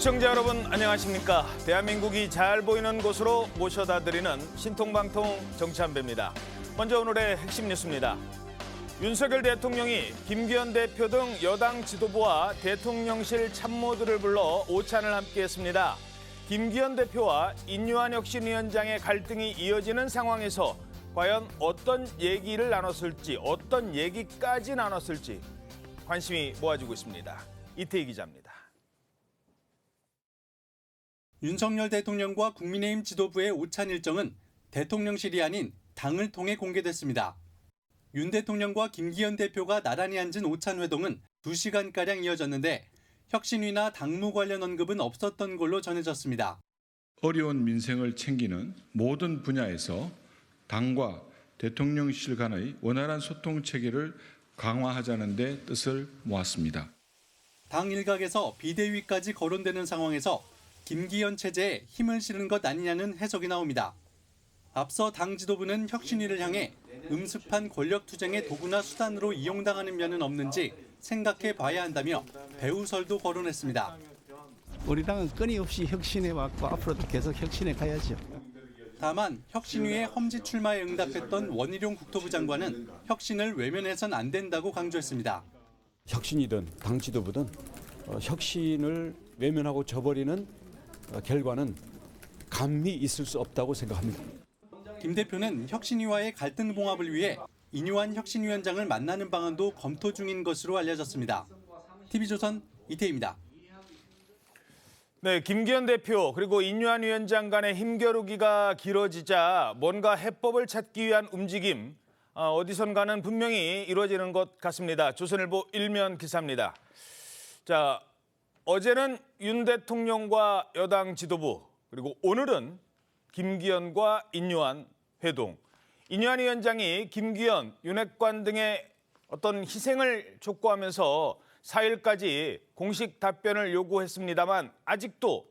시청자 여러분 안녕하십니까? 대한민국이 잘 보이는 곳으로 모셔다 드리는 신통방통 정치한배입니다. 먼저 오늘의 핵심 뉴스입니다. 윤석열 대통령이 김기현 대표 등 여당 지도부와 대통령실 참모들을 불러 오찬을 함께했습니다. 김기현 대표와 인유한 혁신위원장의 갈등이 이어지는 상황에서 과연 어떤 얘기를 나눴을지, 어떤 얘기까지 나눴을지 관심이 모아지고 있습니다. 이태희 기자입니다. 윤석열 대통령과 국민의힘 지도부의 오찬 일정은 대통령실이 아닌 당을 통해 공개됐습니다. 윤 대통령과 김기현 대표가 나란히 앉은 오찬 회동은 2시간가량 이어졌는데 혁신위나 당무 관련 언급은 없었던 걸로 전해졌습니다. 어려운 민생을 챙기는 모든 분야에서 당과 대통령실 간의 원활한 소통 체계를 강화하자는 데 뜻을 모았습니다. 당 일각에서 비대위까지 거론되는 상황에서 김기현 체제에 힘을 실은 것 아니냐는 해석이 나옵니다. 앞서 당 지도부는 혁신위를 향해 음습한 권력투쟁의 도구나 수단으로 이용당하는 면은 없는지 생각해 봐야 한다며 배후설도 거론했습니다. 우리 당은 끊임없이 혁신해 왔고 앞으로도 계속 혁신해 가야죠. 다만 혁신위의 험지 출마에 응답했던 원희룡 국토부 장관은 혁신을 외면해선 안 된다고 강조했습니다. 혁신이든 당 지도부든 혁신을 외면하고 저버리는 결과는 감히 있을 수 없다고 생각합니다. 김 대표는 혁신위와의 갈등 봉합을 위해 인유한 혁신위원장을 만나는 방안도 검토 중인 것으로 알려졌습니다. TV조선 이태희입니다. 네, 김기현 대표 그리고 인유한 위원장 간의 힘겨루기가 길어지자 뭔가 해법을 찾기 위한 움직임 어디선가는 분명히 이루어지는 것 같습니다. 조선일보 일면 기사입니다. 자, 어제는 윤 대통령과 여당 지도부 그리고 오늘은 김기현과 인유한 회동. 인유한 위원장이 김기현, 윤핵관 등의 어떤 희생을 촉구하면서 4일까지 공식 답변을 요구했습니다만 아직도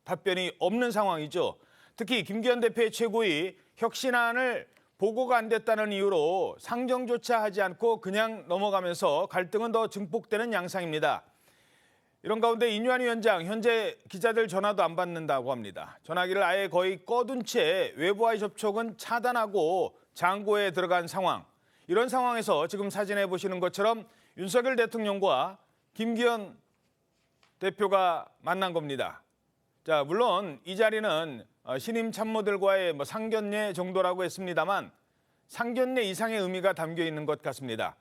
답변이 없는 상황이죠. 특히 김기현 대표의 최고위 혁신안을 보고가 안 됐다는 이유로 상정조차 하지 않고 그냥 넘어가면서 갈등은 더 증폭되는 양상입니다. 이런 가운데 인유한 위원장 현재 기자들 전화도 안 받는다고 합니다. 전화기를 아예 거의 꺼둔 채 외부와의 접촉은 차단하고 장고에 들어간 상황. 이런 상황에서 지금 사진에 보시는 것처럼 윤석열 대통령과 김기현 대표가 만난 겁니다. 자, 물론 이 자리는 신임 참모들과의 상견례 정도라고 했습니다만 상견례 이상의 의미가 담겨 있는 것 같습니다.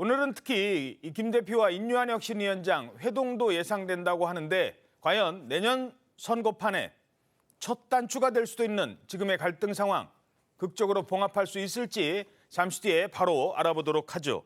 오늘은 특히 김 대표와 인유한 혁신위원장 회동도 예상된다고 하는데 과연 내년 선거판에 첫 단추가 될 수도 있는 지금의 갈등 상황 극적으로 봉합할 수 있을지 잠시 뒤에 바로 알아보도록 하죠.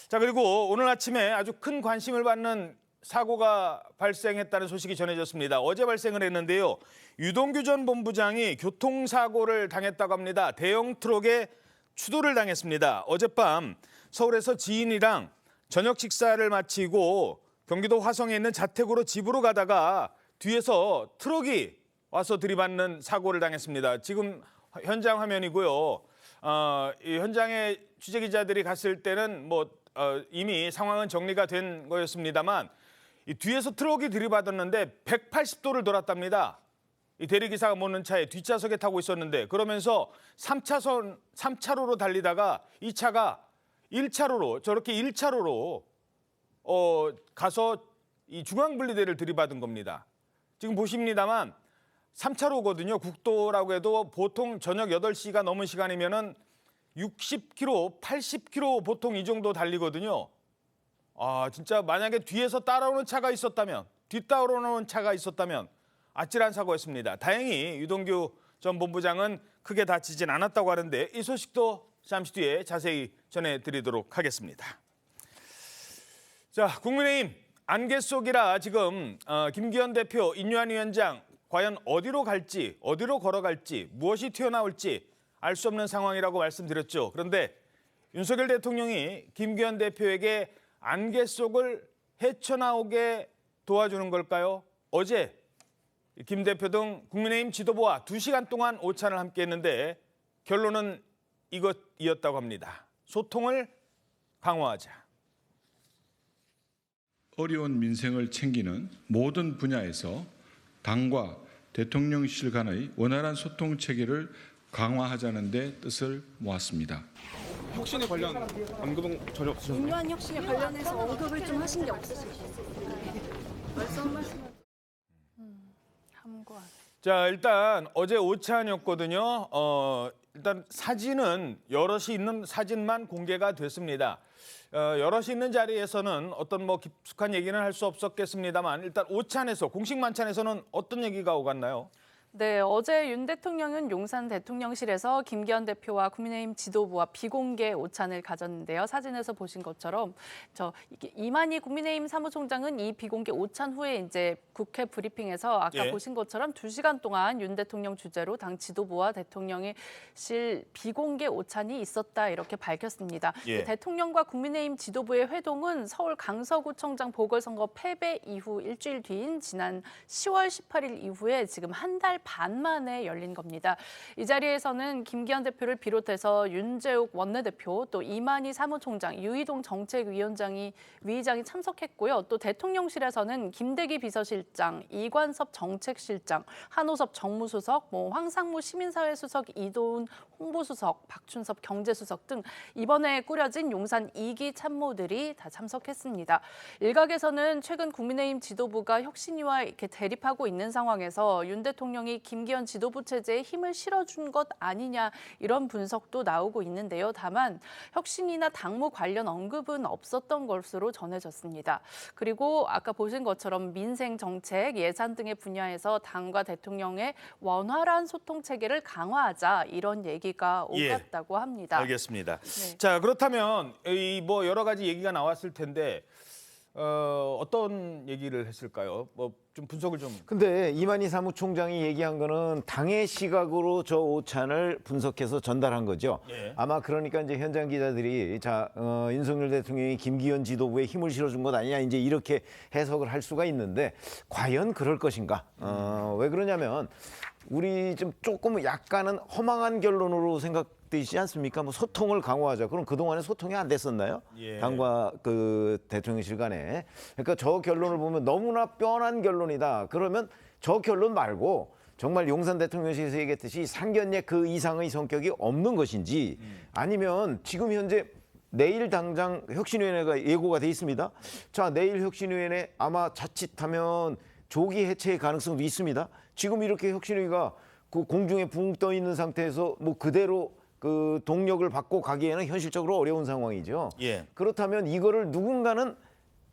자, 그리고 오늘 아침에 아주 큰 관심을 받는 사고가 발생했다는 소식이 전해졌습니다. 어제 발생을 했는데요. 유동규 전 본부장이 교통사고를 당했다고 합니다. 대형 트럭에 추돌을 당했습니다. 어젯밤 서울에서 지인이랑 저녁 식사를 마치고 경기도 화성에 있는 자택으로 집으로 가다가 뒤에서 트럭이 와서 들이받는 사고를 당했습니다. 지금 현장 화면이고요. 이 현장에 취재기자들이 갔을 때는 이미 상황은 정리가 된 거였습니다만 이 뒤에서 트럭이 들이받았는데 180도를 돌았답니다. 이 대리기사가 모는 차에 뒷좌석에 타고 있었는데 그러면서 3차로로 달리다가 이 차가 1차로로 저렇게 1차로로 가서 이 중앙분리대를 들이받은 겁니다. 지금 보십니다만 3차로거든요. 국도라고 해도 보통 저녁 8시가 넘은 시간이면은 60km, 80km 보통 이 정도 달리거든요. 진짜 만약에 뒤에서 따라오는 차가 있었다면, 뒤따라오는 차가 있었다면 아찔한 사고였습니다. 다행히 유동규 전 본부장은 크게 다치진 않았다고 하는데 이 소식도 잠시 뒤에 자세히 전해드리도록 하겠습니다. 자, 국민의힘 안개 속이라 지금 김기현 대표, 인유한 위원장 과연 어디로 갈지, 어디로 걸어갈지, 무엇이 튀어나올지 알 수 없는 상황이라고 말씀드렸죠. 그런데 윤석열 대통령이 김기현 대표에게 안개 속을 헤쳐나오게 도와주는 걸까요? 어제 김 대표 등 국민의힘 지도부와 2시간 동안 오찬을 함께 했는데 결론은 이것이었다고 합니다. 소통을 강화하자. 어려운 민생을 챙기는 모든 분야에서 당과 대통령실 간의 원활한 소통 체계를 강화하자는 데 뜻을 모았습니다. 혁신에 관련 언급은 전혀 없으셨나요? 인류한 혁신에 관련해서 언급을 좀 하신 게 없으시죠? 말씀하시면 함과 자, 일단 어제 오찬이었거든요. 일단 사진은 여럿이 있는 사진만 공개가 됐습니다. 여럿이 있는 자리에서는 어떤 뭐 깊숙한 얘기는 할 수 없었겠습니다만 일단 오찬에서 공식 만찬에서는 어떤 얘기가 오갔나요? 네, 어제 윤 대통령은 용산 대통령실에서 김기현 대표와 국민의힘 지도부와 비공개 오찬을 가졌는데요. 사진에서 보신 것처럼 이만희 국민의힘 사무총장은 이 비공개 오찬 후에 이제 국회 브리핑에서 아까 보신 것처럼 2시간 동안 윤 대통령 주재로 당 지도부와 대통령실 비공개 오찬이 있었다 이렇게 밝혔습니다. 대통령과 국민의힘 지도부의 회동은 서울 강서구청장 보궐선거 패배 이후 일주일 뒤인 지난 10월 18일 이후에 지금 한 달 반 만에 열린 겁니다. 이 자리에서는 김기현 대표를 비롯해서 윤재욱 원내대표, 또 이만희 사무총장, 유이동 정책위의장이 참석했고요. 또 대통령실에서는 김대기 비서실장, 이관섭 정책실장, 한호섭 정무수석, 황상무 시민사회수석, 이도훈 홍보수석, 박춘섭 경제수석 등 이번에 꾸려진 용산 2기 참모들이 다 참석했습니다. 일각에서는 최근 국민의힘 지도부가 혁신위와 이렇게 대립하고 있는 상황에서 윤 대통령이 김기현 지도부 체제에 힘을 실어준 것 아니냐 이런 분석도 나오고 있는데요. 다만 혁신이나 당무 관련 언급은 없었던 것으로 전해졌습니다. 그리고 아까 보신 것처럼 민생 정책, 예산 등의 분야에서 당과 대통령의 원활한 소통 체계를 강화하자 이런 얘기가 오갔다고 합니다. 알겠습니다. 네. 자, 그렇다면 뭐 여러 가지 얘기가 나왔을 텐데 어떤 얘기를 했을까요? 뭐 좀 분석을 좀. 근데 이만희 사무총장이 얘기한 거는 당의 시각으로 저 오찬을 분석해서 전달한 거죠. 아마 그러니까 이제 현장 기자들이 윤석열 대통령이 김기현 지도부에 힘을 실어준 것 아니냐 이제 이렇게 해석을 할 수가 있는데 과연 그럴 것인가? 왜 그러냐면 우리 좀 조금 약간은 허망한 결론으로 생각되지 않습니까? 뭐 소통을 강화하자. 그럼 그동안에 소통이 안 됐었나요? 당과 그 대통령실 간에. 그러니까 저 결론을 보면 너무나 뻔한 결론이다. 그러면 저 결론 말고 정말 용산 대통령실에서 얘기했듯이 상견례 그 이상의 성격이 없는 것인지 아니면 지금 현재 내일 당장 혁신위원회가 예고가 돼 있습니다. 자, 내일 혁신위원회 아마 자칫하면 조기 해체의 가능성도 있습니다. 지금 이렇게 혁신위가 그 공중에 붕 떠 있는 상태에서 뭐 그대로 그 동력을 받고 가기에는 현실적으로 어려운 상황이죠. 그렇다면 이거를 누군가는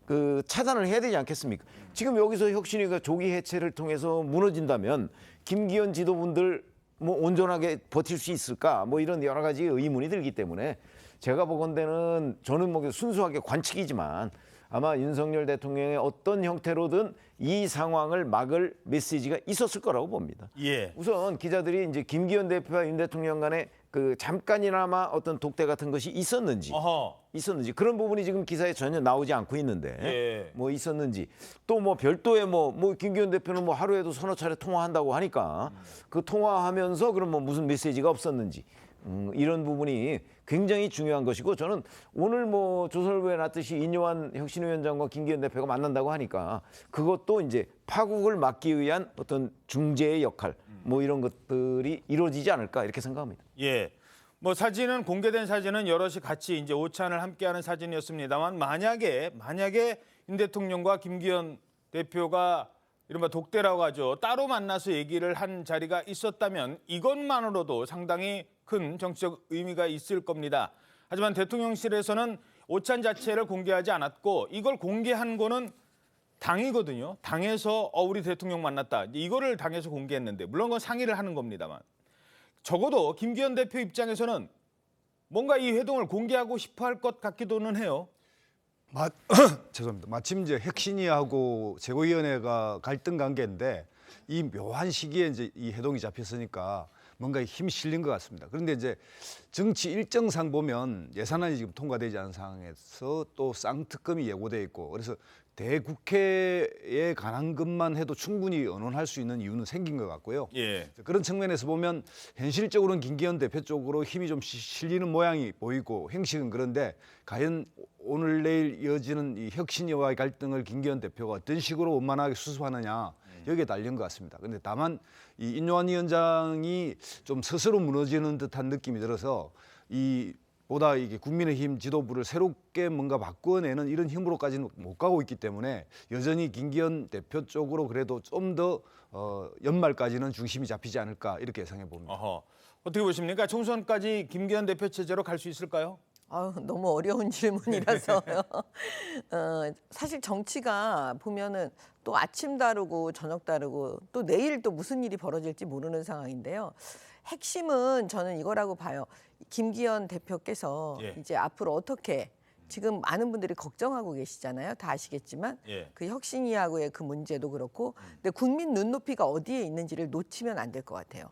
그 차단을 해야 되지 않겠습니까? 지금 여기서 혁신위가 조기 해체를 통해서 무너진다면 김기현 지도분들 뭐 온전하게 버틸 수 있을까? 뭐 이런 여러 가지 의문이 들기 때문에 제가 보건대는 저는 뭐 순수하게 관측이지만 아마 윤석열 대통령의 어떤 형태로든 이 상황을 막을 메시지가 있었을 거라고 봅니다. 우선 기자들이 이제 김기현 대표와 윤 대통령 간에 그 잠깐이나마 어떤 독대 같은 것이 있었는지 그런 부분이 지금 기사에 전혀 나오지 않고 있는데 뭐 있었는지 또 뭐 별도의 뭐 김기현 대표는 뭐 하루에도 서너 차례 통화한다고 하니까 그 통화하면서 그럼 뭐 무슨 메시지가 없었는지 이런 부분이 굉장히 중요한 것이고 저는 오늘 뭐 조선일보에 났듯이 인요한 혁신위원장과 김기현 대표가 만난다고 하니까 그것도 이제 파국을 막기 위한 어떤 중재의 역할 뭐 이런 것들이 이루어지지 않을까 이렇게 생각합니다. 뭐 사진은 공개된 사진은 여럿이 같이 이제 오찬을 함께하는 사진이었습니다만 만약에 윤 대통령과 김기현 대표가 이른바 독대라고 하죠. 따로 만나서 얘기를 한 자리가 있었다면 이것만으로도 상당히 큰 정치적 의미가 있을 겁니다. 하지만 대통령실에서는 오찬 자체를 공개하지 않았고 이걸 공개한 거는 당이거든요. 당에서 우리 대통령 만났다. 이거를 당에서 공개했는데 물론 그건 상의를 하는 겁니다만 적어도 김기현 대표 입장에서는 뭔가 이 회동을 공개하고 싶어 할 것 같기도는 해요. 죄송합니다. 마침 이제 혁신위하고 최고위원회가 갈등 관계인데 이 묘한 시기에 이제 이 해동이 잡혔으니까 뭔가 힘이 실린 것 같습니다. 그런데 이제 정치 일정상 보면 예산안이 지금 통과되지 않은 상황에서 또 쌍특검이 예고돼 있고 그래서 대국회에 관한 것만 해도 충분히 언론할 수 있는 이유는 생긴 것 같고요. 예. 그런 측면에서 보면 현실적으로는 김기현 대표 쪽으로 힘이 좀 실리는 모양이 보이고 행식은 그런데 과연 오늘 내일 이어지는 이 혁신위와의 갈등을 김기현 대표가 어떤 식으로 원만하게 수습하느냐 여기에 달린 것 같습니다. 그런데 다만 이 인요한 위원장이 좀 스스로 무너지는 듯한 느낌이 들어서 이 보다 이게 국민의힘 지도부를 새롭게 뭔가 바꿔내는 이런 힘으로까지는 못 가고 있기 때문에 여전히 김기현 대표 쪽으로 그래도 좀 더 연말까지는 중심이 잡히지 않을까 이렇게 예상해 봅니다. 어허. 어떻게 보십니까? 총선까지 김기현 대표 체제로 갈 수 있을까요? 아유, 너무 어려운 질문이라서요. 사실 정치가 보면은 또 아침 다르고 저녁 다르고 또 내일 또 무슨 일이 벌어질지 모르는 상황인데요. 핵심은 저는 이거라고 봐요. 김기현 대표께서 예. 이제 앞으로 어떻게 지금 많은 분들이 걱정하고 계시잖아요. 다 아시겠지만 예. 그 혁신위하고의 그 문제도 그렇고 근데 국민 눈높이가 어디에 있는지를 놓치면 안 될 것 같아요.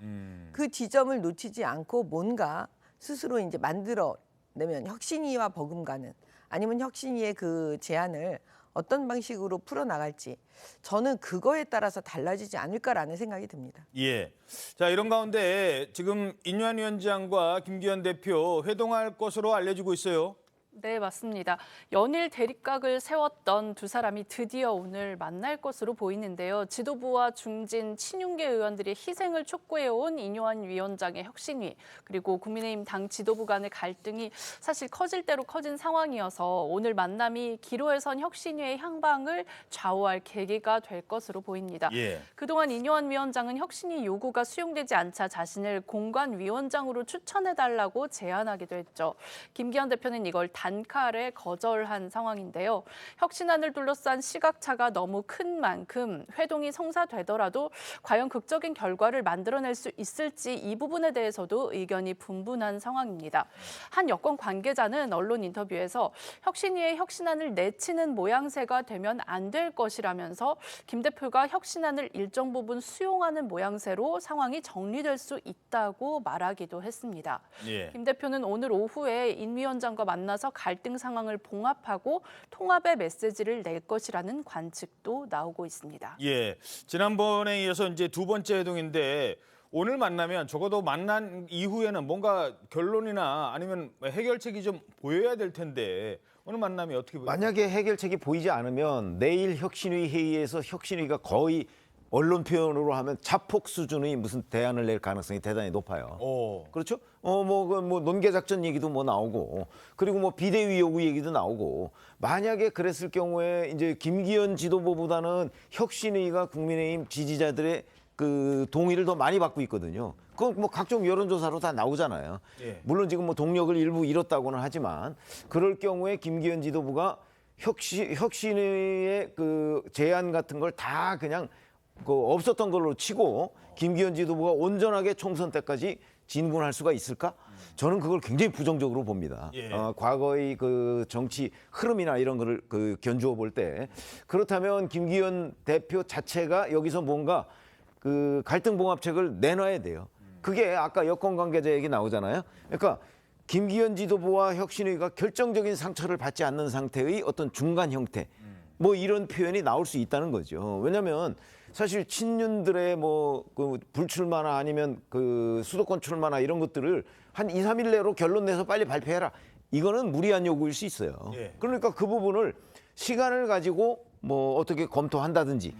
그 지점을 놓치지 않고 뭔가 스스로 이제 만들어내면 혁신위와 버금가는 아니면 혁신위의 그 제안을 어떤 방식으로 풀어나갈지 저는 그거에 따라서 달라지지 않을까라는 생각이 듭니다. 예. 자, 이런 가운데 지금 인요한 위원장과 김기현 대표 회동할 것으로 알려지고 있어요. 네, 맞습니다. 연일 대립각을 세웠던 두 사람이 드디어 오늘 만날 것으로 보이는데요. 지도부와 중진 친윤계 의원들의 희생을 촉구해온 인요한 위원장의 혁신위, 그리고 국민의힘 당 지도부 간의 갈등이 사실 커질 대로 커진 상황이어서 오늘 만남이 기로에선 혁신위의 향방을 좌우할 계기가 될 것으로 보입니다. 예. 그동안 인요한 위원장은 혁신위 요구가 수용되지 않자 자신을 공관위원장으로 추천해달라고 제안하기도 했죠. 김기현 대표는 이걸 단칼에 거절한 상황인데요. 혁신안을 둘러싼 시각차가 너무 큰 만큼 회동이 성사되더라도 과연 극적인 결과를 만들어낼 수 있을지 이 부분에 대해서도 의견이 분분한 상황입니다. 한 여권 관계자는 언론 인터뷰에서 혁신위의 혁신안을 내치는 모양새가 되면 안 될 것이라면서 김 대표가 혁신안을 일정 부분 수용하는 모양새로 상황이 정리될 수 있다고 말하기도 했습니다. 예. 김 대표는 오늘 오후에 인 위원장과 만나서 갈등 상황을 봉합하고 통합의 메시지를 낼 것이라는 관측도 나오고 있습니다. 예. 지난번에 이어서 이제 두 번째 회동인데 오늘 만나면 적어도 만난 이후에는 뭔가 결론이나 아니면 해결책이 좀 보여야 될 텐데 오늘 만남이 어떻게 보여요? 만약에 해결책이 보이지 않으면 내일 혁신위 회의에서 혁신위가 거의 언론 표현으로 하면 자폭 수준의 무슨 대안을 낼 가능성이 대단히 높아요. 그렇죠? 뭐 논계 작전 얘기도 뭐 나오고 그리고 뭐 비대위 요구 얘기도 나오고 만약에 그랬을 경우에 이제 김기현 지도부보다는 혁신위가 국민의힘 지지자들의 그 동의를 더 많이 받고 있거든요. 그건 뭐 각종 여론조사로 다 나오잖아요. 예. 물론 지금 뭐 동력을 일부 잃었다고는 하지만 그럴 경우에 김기현 지도부가 혁신위의 그 제안 같은 걸 다 그냥 그 없었던 걸로 치고 김기현 지도부가 온전하게 총선 때까지 진군할 수가 있을까? 저는 그걸 굉장히 부정적으로 봅니다. 예. 과거의 그 정치 흐름이나 이런 거를 그 견주어 볼 때 그렇다면 김기현 대표 자체가 여기서 뭔가 그 갈등 봉합책을 내놔야 돼요. 그게 아까 여권 관계자 얘기 나오잖아요. 그러니까 김기현 지도부와 혁신위가 결정적인 상처를 받지 않는 상태의 어떤 중간 형태 뭐 이런 표현이 나올 수 있다는 거죠. 왜냐하면 사실 친윤들의 뭐 그 불출마나 아니면 그 수도권 출마나 이런 것들을 한 2, 3일 내로 결론 내서 빨리 발표해라. 이거는 무리한 요구일 수 있어요. 예. 그러니까 그 부분을 시간을 가지고 뭐 어떻게 검토한다든지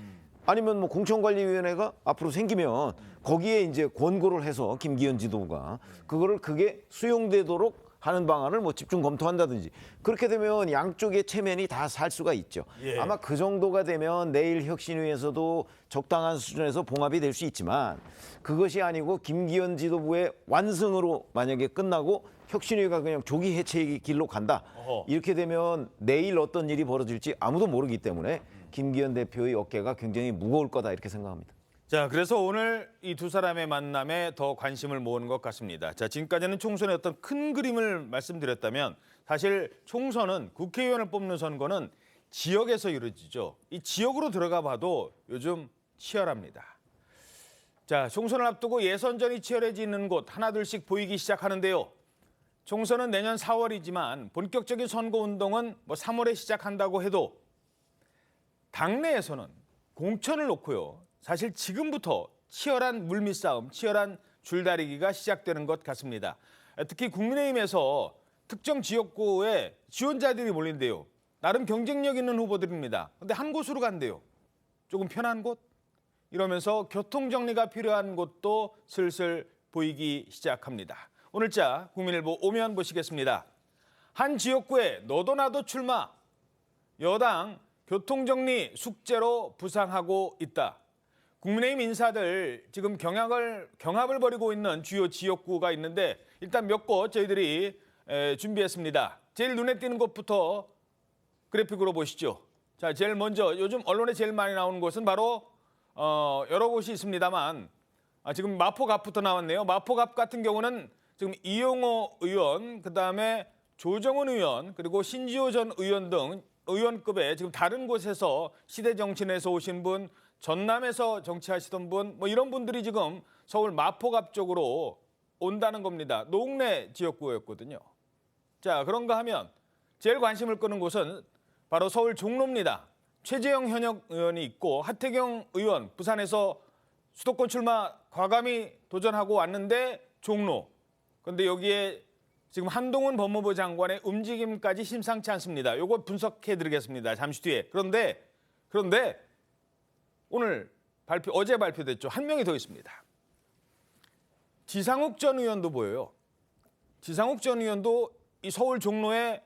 아니면 뭐 공천관리위원회가 앞으로 생기면 거기에 이제 권고를 해서 김기현 지도부가 그거를 그게 수용되도록 하는 방안을 뭐 집중 검토한다든지 그렇게 되면 양쪽의 체면이 다 살 수가 있죠. 예. 아마 그 정도가 되면 내일 혁신위에서도 적당한 수준에서 봉합이 될 수 있지만 그것이 아니고 김기현 지도부의 완승으로 만약에 끝나고 혁신위가 그냥 조기 해체의 길로 간다. 어허. 이렇게 되면 내일 어떤 일이 벌어질지 아무도 모르기 때문에 김기현 대표의 어깨가 굉장히 무거울 거다 이렇게 생각합니다. 자, 그래서 오늘 이 두 사람의 만남에 더 관심을 모으는 것 같습니다. 자, 지금까지는 총선의 어떤 큰 그림을 말씀드렸다면 사실 총선은 국회의원을 뽑는 선거는 지역에서 이루어지죠. 이 지역으로 들어가 봐도 요즘 치열합니다. 자, 총선을 앞두고 예선전이 치열해지는 곳 하나둘씩 보이기 시작하는데요. 총선은 내년 4월이지만 본격적인 선거운동은 뭐 3월에 시작한다고 해도 당내에서는 공천을 놓고요. 사실 지금부터 치열한 물밑싸움, 치열한 줄다리기가 시작되는 것 같습니다. 특히 국민의힘에서 특정 지역구에 지원자들이 몰린대요. 나름 경쟁력 있는 후보들입니다. 근데 한 곳으로 간대요. 조금 편한 곳? 이러면서 교통정리가 필요한 곳도 슬슬 보이기 시작합니다. 오늘자 국민일보 오면 보시겠습니다. 한 지역구에 너도 나도 출마. 여당 교통정리 숙제로 부상하고 있다. 국민의힘 인사들 지금 경합을 벌이고 있는 주요 지역구가 있는데 일단 몇 곳 저희들이 준비했습니다. 제일 눈에 띄는 곳부터 그래픽으로 보시죠. 자, 제일 먼저 요즘 언론에 제일 많이 나오는 곳은 바로 여러 곳이 있습니다만 지금 마포갑부터 나왔네요. 마포갑 같은 경우는 지금 이용호 의원, 그다음에 조정은 의원, 그리고 신지호 전 의원 등 의원급의 지금 다른 곳에서 시대정신에서 오신 분, 전남에서 정치하시던 분, 뭐 이런 분들이 지금 서울 마포갑 쪽으로 온다는 겁니다. 노웅래 지역구였거든요. 자, 그런가 하면 제일 관심을 끄는 곳은 바로 서울 종로입니다. 최재형 현역 의원이 있고 하태경 의원 부산에서 수도권 출마 과감히 도전하고 왔는데 종로. 그런데 여기에 지금 한동훈 법무부 장관의 움직임까지 심상치 않습니다. 이거 분석해드리겠습니다. 잠시 뒤에. 그런데 오늘 어제 발표됐죠. 한 명이 더 있습니다. 지상욱 전 의원도 보여요. 지상욱 전 의원도 이 서울 종로에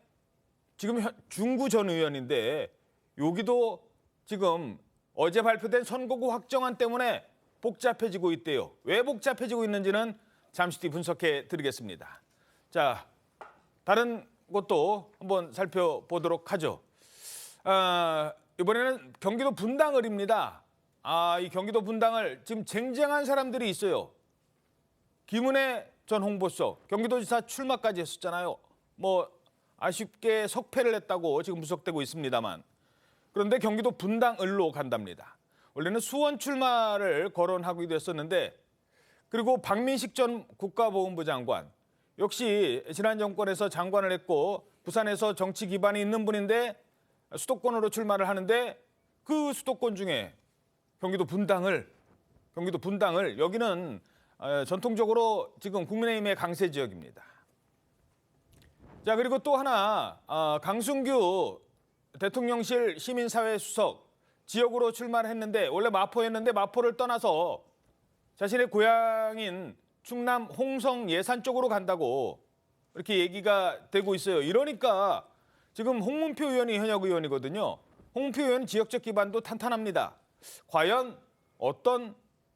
지금 중구 전 의원인데 여기도 지금 어제 발표된 선거구 확정안 때문에 복잡해지고 있대요. 왜 복잡해지고 있는지는 잠시 뒤 분석해 드리겠습니다. 자, 다른 곳도 한번 살펴보도록 하죠. 이번에는 경기도 분당을입니다. 이 경기도 분당을 지금 쟁쟁한 사람들이 있어요. 김은혜 전 홍보수석, 경기도지사 출마까지 했었잖아요. 뭐 아쉽게 석패를 했다고 지금 무석되고 있습니다만. 그런데 경기도 분당을로 간답니다. 원래는 수원 출마를 거론하기도 했었는데 그리고 박민식 전 국가보훈부 장관 역시 지난 정권에서 장관을 했고 부산에서 정치 기반이 있는 분인데 수도권으로 출마를 하는데 그 수도권 중에 경기도 분당을 여기는 전통적으로 지금 국민의힘의 강세 지역입니다. 자, 그리고 또 하나 강승규 대통령실 시민사회 수석 지역으로 출마를 했는데 원래 마포였는데 마포를 떠나서 자신의 고향인 충남 홍성 예산 쪽으로 간다고 이렇게 얘기가 되고 있어요. 이러니까 지금 홍문표 의원이 현역 의원이거든요. 홍문표 의원 지역적 기반도 탄탄합니다. 과연 어떤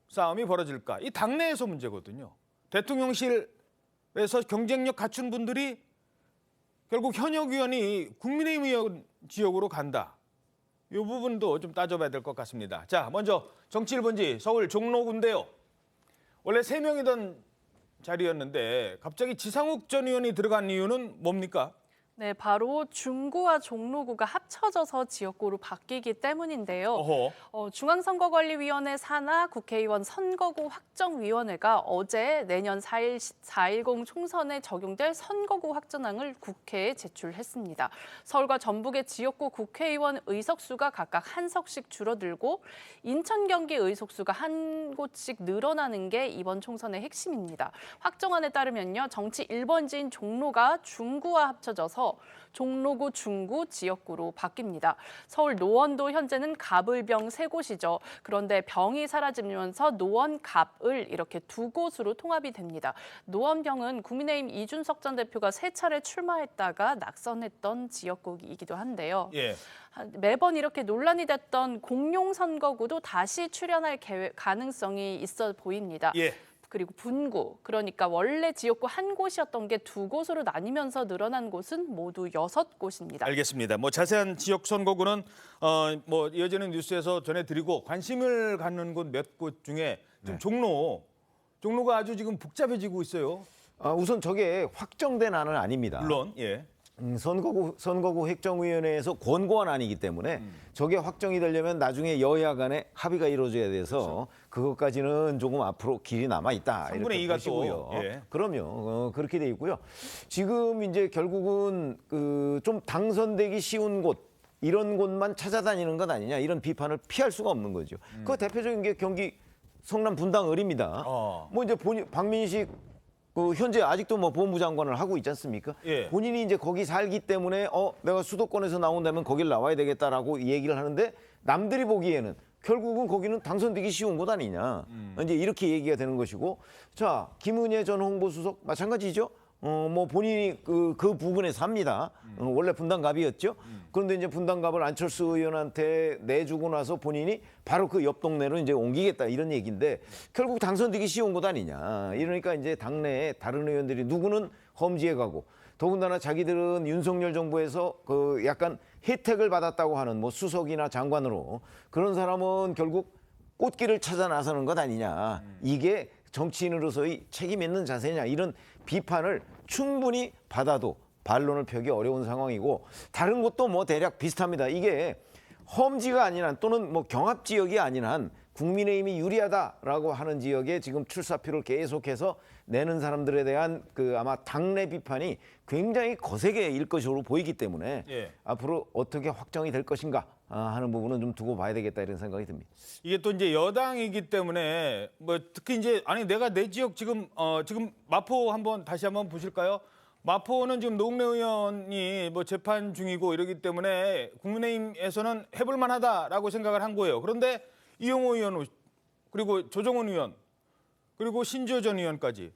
싸움이 벌어질까? 이 당내에서 문제거든요. 대통령실에서 경쟁력 갖춘 분들이 결국 현역 의원이 국민의힘 의원 지역으로 간다. 이 부분도 좀 따져봐야 될 것 같습니다. 자, 먼저 정치 1번지 서울 종로구인데요. 원래 3명이던 자리였는데 갑자기 지상욱 전 의원이 들어간 이유는 뭡니까? 네, 바로 중구와 종로구가 합쳐져서 지역구로 바뀌기 때문인데요. 중앙선거관리위원회 산하 국회의원 선거구 확정위원회가 어제 내년 4.10 총선에 적용될 선거구 확정안을 국회에 제출했습니다. 서울과 전북의 지역구 국회의원 의석수가 각각 한 석씩 줄어들고 인천, 경기 의석수가 한 곳씩 늘어나는 게 이번 총선의 핵심입니다. 확정안에 따르면요, 정치 1번지인 종로가 중구와 합쳐져서 종로구, 중구, 지역구로 바뀝니다. 서울 노원도 현재는 갑을병 3곳이죠. 그런데 병이 사라지면서 노원, 갑을 이렇게 2곳으로 통합이 됩니다. 노원병은 국민의힘 이준석 전 대표가 3차례 출마했다가 낙선했던 지역구이기도 한데요. 예. 매번 이렇게 논란이 됐던 공룡 선거구도 다시 출연할 가능성이 있어 보입니다. 예. 그리고 분구, 그러니까 원래 지역구 한 곳이었던 게 2곳으로 나뉘면서 늘어난 곳은 모두 6곳입니다. 알겠습니다. 뭐 자세한 지역 선거구는 뭐 이어지는 뉴스에서 전해드리고 관심을 갖는 곳 몇 곳 중에 지금 종로가 아주 지금 복잡해지고 있어요. 우선 저게 확정된 안은 아닙니다. 물론, 예. 선거구 획정위원회에서 권고안 아니기 때문에 저게 확정이 되려면 나중에 여야 간에 합의가 이루어져야 돼서 그것까지는 조금 앞으로 길이 남아 있다. 3분의 2가 또. 예. 그럼요. 그렇게 돼 있고요. 지금 이제 결국은 좀 당선되기 쉬운 곳 이런 곳만 찾아다니는 것 아니냐 이런 비판을 피할 수가 없는 거죠. 그 대표적인 게 경기 성남 분당을입니다. 뭐 이제 박민식 현재 아직도 뭐 법무부 장관을 하고 있지 않습니까? 예. 본인이 이제 거기 살기 때문에 내가 수도권에서 나온다면 거길 나와야 되겠다라고 얘기를 하는데 남들이 보기에는 결국은 거기는 당선되기 쉬운 곳 아니냐. 이제 이렇게 얘기가 되는 것이고, 자 김은혜 전 홍보수석 마찬가지죠. 뭐 본인이 그 부분에서 합니다. 원래 분당갑이었죠. 그런데 이제 분당갑을 안철수 의원한테 내주고 나서 본인이 바로 그 옆 동네로 이제 옮기겠다 이런 얘기인데 결국 당선되기 쉬운 것 아니냐. 이러니까 이제 당내에 다른 의원들이 누구는 험지에 가고 더군다나 자기들은 윤석열 정부에서 그 약간 혜택을 받았다고 하는 뭐 수석이나 장관으로 그런 사람은 결국 꽃길을 찾아 나서는 것 아니냐. 이게 정치인으로서의 책임 있는 자세냐 이런 비판을 충분히 받아도 반론을 펴기 어려운 상황이고 다른 곳도 뭐 대략 비슷합니다. 이게 험지가 아닌 한 또는 뭐 경합 지역이 아닌 한 국민의힘이 유리하다라고 하는 지역에 지금 출사표를 계속해서 내는 사람들에 대한 그 아마 당내 비판이 굉장히 거세게 일 것으로 보이기 때문에 앞으로 어떻게 확정이 될 것인가 하는 부분은 좀 두고 봐야 되겠다 이런 생각이 듭니다. 이게 또 이제 여당이기 때문에 뭐 특히 이제 내가 내 지역 지금 마포 다시 한번 보실까요? 마포는 지금 노웅래 의원이 뭐 재판 중이고 이러기 때문에 국민의힘에서는 해볼 만하다라고 생각을 한 거예요. 그런데 이용호 의원 그리고 조정훈 의원 그리고 신지호 전 의원까지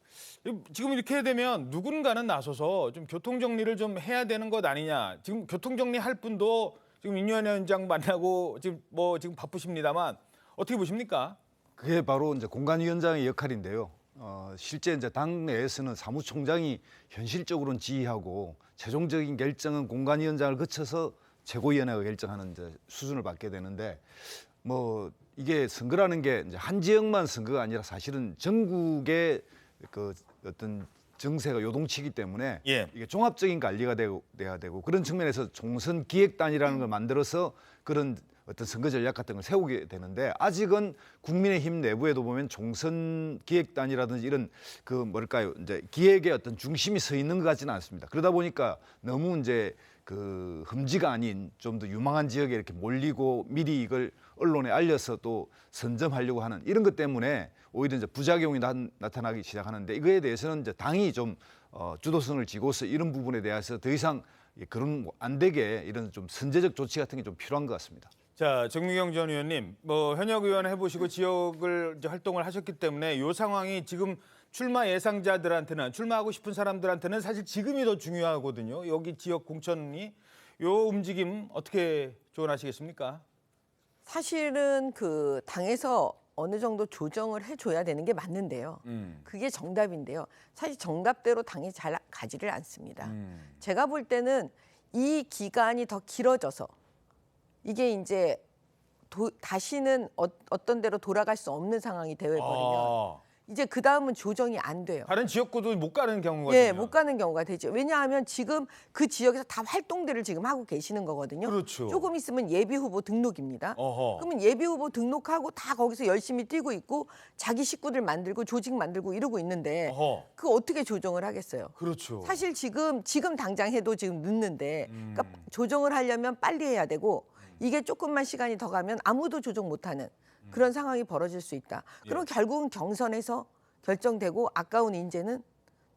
지금 이렇게 되면 누군가는 나서서 좀 교통 정리를 좀 해야 되는 것 아니냐. 지금 교통 정리할 분도 지금 인유한 위원장 만나고 지금 바쁘십니다만 어떻게 보십니까? 그게 바로 이제 공관위원장의 역할인데요. 실제 이제 당내에서는 사무총장이 현실적으로는 지휘하고 최종적인 결정은 공관위원장을 거쳐서 최고위원회가 결정하는 이제 수준을 받게 되는데 뭐 이게 선거라는 게 이제 한 지역만 선거가 아니라 사실은 전국의 그 어떤 정세가 요동치기 때문에 이게 종합적인 관리가 돼야 되고 그런 측면에서 총선 기획단이라는 걸 만들어서 그런 어떤 선거 전략 같은 걸 세우게 되는데 아직은 국민의힘 내부에도 보면 총선 기획단이라든지 이런 그 뭐랄까요 이제 기획의 어떤 중심이 서 있는 것 같지는 않습니다. 그러다 보니까 너무 이제 그 흠지가 아닌 좀 더 유망한 지역에 이렇게 몰리고 미리 이걸 언론에 알려서 또 선점하려고 하는 이런 것 때문에 오히려 이제 부작용이 나타나기 시작하는데 이거에 대해서는 이제 당이 좀 주도성을 쥐고서 이런 부분에 대해서 더 이상 그런 안 되게 이런 좀 선제적 조치 같은 게 좀 필요한 것 같습니다. 자, 정미경 전 의원님, 뭐 현역 의원 해보시고 지역을 이제 활동을 하셨기 때문에 이 상황이 지금 출마 예상자들한테는 출마하고 싶은 사람들한테는 사실 지금이 더 중요하거든요. 여기 지역 공천이 요 움직임 어떻게 조언하시겠습니까? 사실은 그 당에서 어느 정도 조정을 해줘야 되는 게 맞는데요. 그게 정답인데요. 사실 정답대로 당이 잘 가지를 않습니다. 제가 볼 때는 이 기간이 더 길어져서 이게 이제 다시는 어떤 데로 돌아갈 수 없는 상황이 되어버리면 이제 그 다음은 조정이 안 돼요. 다른 지역구도 못 가는 경우가 예, 못 가는 경우가 되죠. 왜냐하면 지금 그 지역에서 다 활동들을 지금 하고 계시는 거거든요. 그렇죠. 조금 있으면 예비 후보 등록입니다. 그러면 예비 후보 등록하고 다 거기서 열심히 뛰고 있고 자기 식구들 만들고 조직 만들고 이러고 있는데 그 어떻게 조정을 하겠어요? 그렇죠. 사실 지금 당장 해도 지금 늦는데 그러니까 조정을 하려면 빨리 해야 되고 이게 조금만 시간이 더 가면 아무도 조정 못하는 그런 상황이 벌어질 수 있다. 그럼 결국은 경선에서 결정되고 아까운 인재는